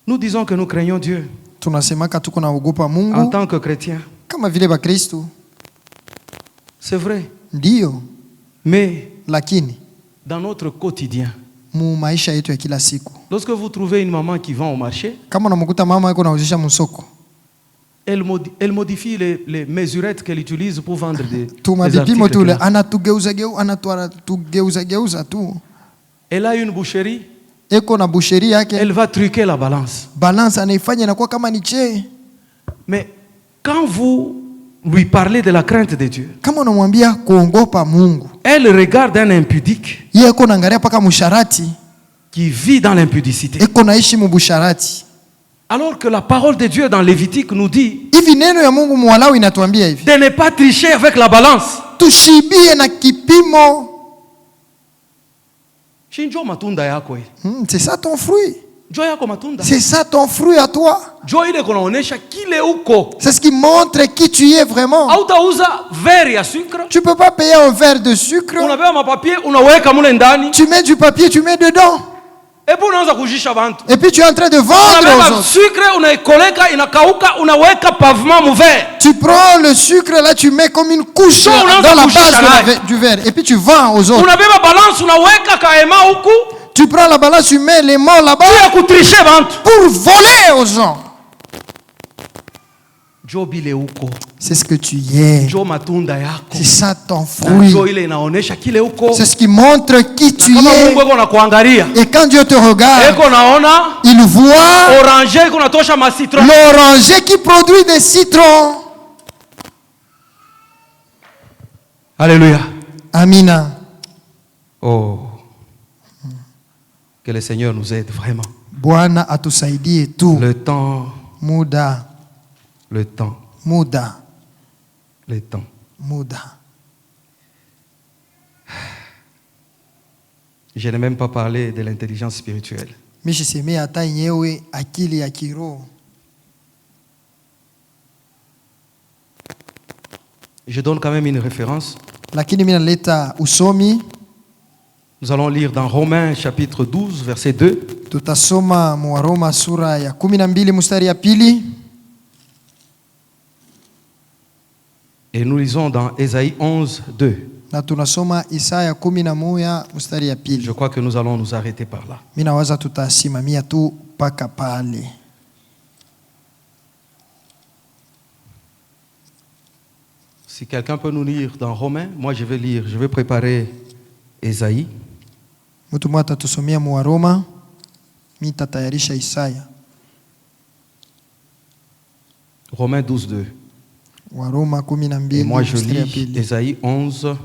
Speaker 2: Nous disons que nous craignons Dieu
Speaker 3: Tunasemaka tuko naogopa
Speaker 2: en
Speaker 3: Mungu
Speaker 2: tant que chrétiens.
Speaker 3: kama vile Bakristo,
Speaker 2: C'est vrai.
Speaker 3: ndiyo,
Speaker 2: Mais
Speaker 3: lakini
Speaker 2: dans notre quotidien,
Speaker 3: mu maisha yetu ya kila siku,
Speaker 2: lorsque vous trouvez une maman qui vend au marché
Speaker 3: kama unamkuta mama yuko nauzisha msoko
Speaker 2: elle modifie les mesurettes qu'elle utilise pour vendre des
Speaker 3: tumavipimo
Speaker 2: articles.
Speaker 3: tule anatugeuza tu.
Speaker 2: Elle a une boucherie,
Speaker 3: Eko na boucherie yake,
Speaker 2: elle va truquer la balance.
Speaker 3: balance anaifanya inakuwa kama ni che.
Speaker 2: Mais quand vous lui parlez de la crainte de Dieu,
Speaker 3: Kama unamwambia kuongopa Mungu,
Speaker 2: elle regarde un impudique
Speaker 3: yeye eko naangalia paka musharati,
Speaker 2: qui vit dans l'impudicité.
Speaker 3: eko naishi mubusharati.
Speaker 2: Alors que la parole de Dieu dans Lévitique nous dit
Speaker 3: Hivi neno ya Mungu Mwalawi inatuambia hivi,
Speaker 2: de ne pas tricher avec la balance.
Speaker 3: tushibie na kipimo.
Speaker 2: Shinjo matunda yako hii.
Speaker 3: C'est ça ton fruit.
Speaker 2: Jo yako matunda.
Speaker 3: C'est ça ton fruit à toi.
Speaker 2: Jo ile kunaonesha kile uko.
Speaker 3: C'est ce qui montre qui tu es vraiment.
Speaker 2: Hautauza verre ya sucre.
Speaker 3: Tu peux pas payer un verre de sucre.
Speaker 2: Unabeba mapapier unaweka mule ndani.
Speaker 3: Tu mets du papier, tu mets dedans.
Speaker 2: Et puis unaanza kujisha bantu.
Speaker 3: Et puis tu es en train de vendre aux
Speaker 2: Unabeba
Speaker 3: autres.
Speaker 2: sucre unaikoleka inakauka unaweka pavement mu verre.
Speaker 3: Tu prends le sucre là, tu mets comme une couche
Speaker 2: So,
Speaker 3: dans la base
Speaker 2: unaanza
Speaker 3: du verre. Et puis tu vends aux autres.
Speaker 2: Unabeba balance unaweka kaema huku.
Speaker 3: Tu prends la balance, tu mets les morts là-bas
Speaker 2: Ya kutricher bantu.
Speaker 3: pour voler aux gens.
Speaker 2: Jo bile uko.
Speaker 3: C'est ce que tu es.
Speaker 2: Jo matunda yako.
Speaker 3: C'est ça ton
Speaker 2: Na
Speaker 3: fruit.
Speaker 2: jo ile inaonesha kile uko.
Speaker 3: C'est ce qui montre qui tu
Speaker 2: Kama
Speaker 3: es.
Speaker 2: Mungu eko nakuangalia.
Speaker 3: Et quand Dieu te regarde,
Speaker 2: Eko naona
Speaker 3: il voit
Speaker 2: oranger iko natosha ma citron.
Speaker 3: l'oranger qui produit des citrons.
Speaker 2: Alléluia.
Speaker 3: Amina.
Speaker 2: Oh. Que le Seigneur nous aide vraiment.
Speaker 3: Bwana atusaidie tu.
Speaker 2: Le temps,
Speaker 3: Muda,
Speaker 2: le temps,
Speaker 3: muda,
Speaker 2: le temps.
Speaker 3: muda.
Speaker 2: Je n'ai même pas parlé de l'intelligence spirituelle.
Speaker 3: Mishisemea hata yenyewe akili ya kiroho.
Speaker 2: Je donne quand même une référence.
Speaker 3: Lakini mimi naleta usomi.
Speaker 2: Nous allons lire dans Romains chapitre 12 verset 2.
Speaker 3: Tutasoma Waroma sura ya 12 mstari ya pili.
Speaker 2: Et nous lisons dans Ésaïe 11, 2.
Speaker 3: Na tunasoma Isaya 11 mstari ya pili.
Speaker 2: Je crois que nous allons nous arrêter par là.
Speaker 3: Mimi nawaza tutasimamia tu paka pale.
Speaker 2: Si quelqu'un peut nous lire dans Romains, moi je vais lire, je vais préparer Ésaïe.
Speaker 3: Mtu mmoja atatusomea Waroma, mimi tatayarisha Isaya.
Speaker 2: Romains 12, 2.
Speaker 3: Waroma 12
Speaker 2: Et moi je
Speaker 3: mstari ya
Speaker 2: lis
Speaker 3: pili.
Speaker 2: Ésaïe 11,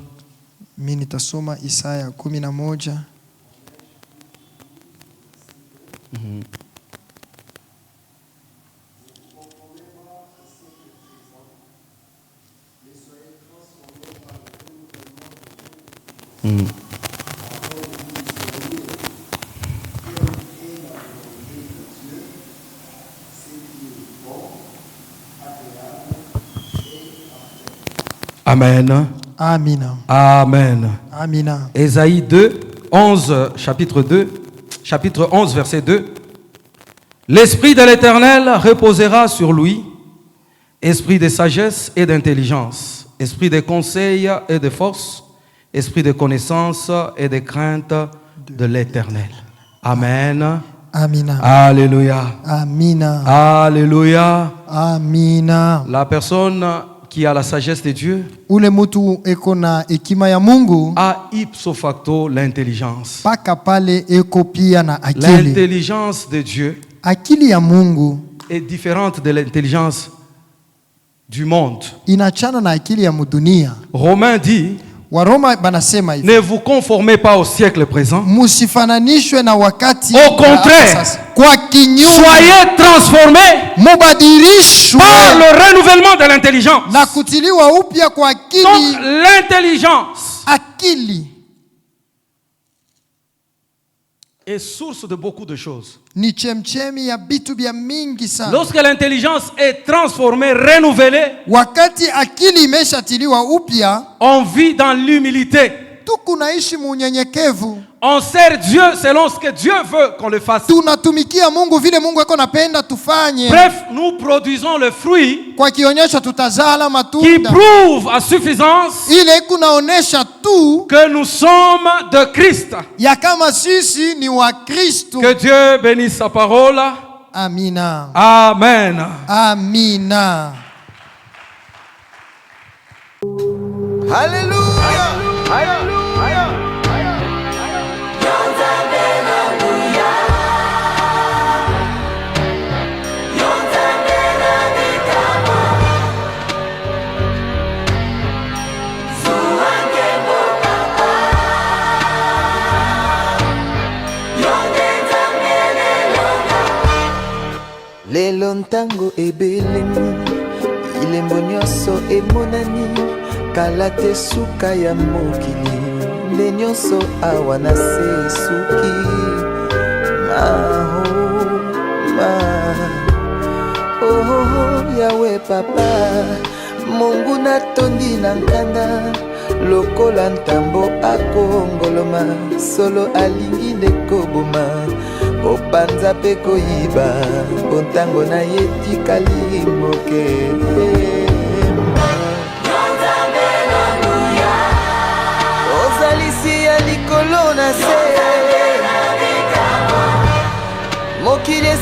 Speaker 3: Mimi nitasoma Isaya 11.
Speaker 2: Amen.
Speaker 3: Amina.
Speaker 2: Amen.
Speaker 3: Amina.
Speaker 2: Ésaïe 2, 11, chapitre 2, chapitre 11, verset 2. L'Esprit de l'Éternel reposera sur lui, esprit de sagesse et d'intelligence, esprit de conseil et de force, esprit de connaissance et de crainte de l'Éternel. Amen.
Speaker 3: Amina.
Speaker 2: Alléluia.
Speaker 3: Amina.
Speaker 2: Alléluia.
Speaker 3: Amina.
Speaker 2: La personne qui a la sagesse de Dieu
Speaker 3: Ule mutu eko na hekima ya Mungu
Speaker 2: a ipso facto l'intelligence.
Speaker 3: paka pale eko pia na akili.
Speaker 2: L'intelligence de Dieu
Speaker 3: Akili ya Mungu
Speaker 2: est différente de l'intelligence du monde.
Speaker 3: inachana na akili ya mudunia.
Speaker 2: Romain dit,
Speaker 3: Waroma banasema hivi,
Speaker 2: ne vous conformez pas au siècle présent.
Speaker 3: musifananishwe na wakati
Speaker 2: Au contraire,
Speaker 3: sasa. Kwa kinyume
Speaker 2: Soyez transformés
Speaker 3: mubadirishwe
Speaker 2: par le renouvellement de l'intelligence.
Speaker 3: na kutiliwa upya kwa
Speaker 2: Donc
Speaker 3: akili.
Speaker 2: l'intelligence
Speaker 3: Akili
Speaker 2: est source de beaucoup de choses.
Speaker 3: ni chemchemi ya bitu bya mingi sana.
Speaker 2: Lorsque l'intelligence est transformée, renouvelée,
Speaker 3: Wakati akili imeshatiliwa upya,
Speaker 2: on vit dans l'humilité.
Speaker 3: tukunaishi munyenyekevu,
Speaker 2: On sert Dieu selon ce que Dieu veut qu'on le fasse.
Speaker 3: tunatumikia Mungu vile Mungu eko napenda tufanye.
Speaker 2: Bref, nous produisons le fruit
Speaker 3: Kwa kionyesho tutazala
Speaker 2: qui
Speaker 3: matunda
Speaker 2: prouve à suffisance
Speaker 3: ile kunaonesha tu
Speaker 2: que nous sommes de Christ.
Speaker 3: ya kama sisi ni wa Kristo.
Speaker 2: Que Dieu bénisse sa parole.
Speaker 3: Amina.
Speaker 2: Amen.
Speaker 3: Amina.
Speaker 1: Alléluia. lelo ntango ebelemi ilembo nyonso emonani kala te suka ya mokili nde nyonso awa na se suki yawe papa Mungu natondi na nkanda lokola ntambo akongoloma solo alingi nde koboma opanza pe koyiba ontango na ye tikali moke ozalisi ya likolo na se mokili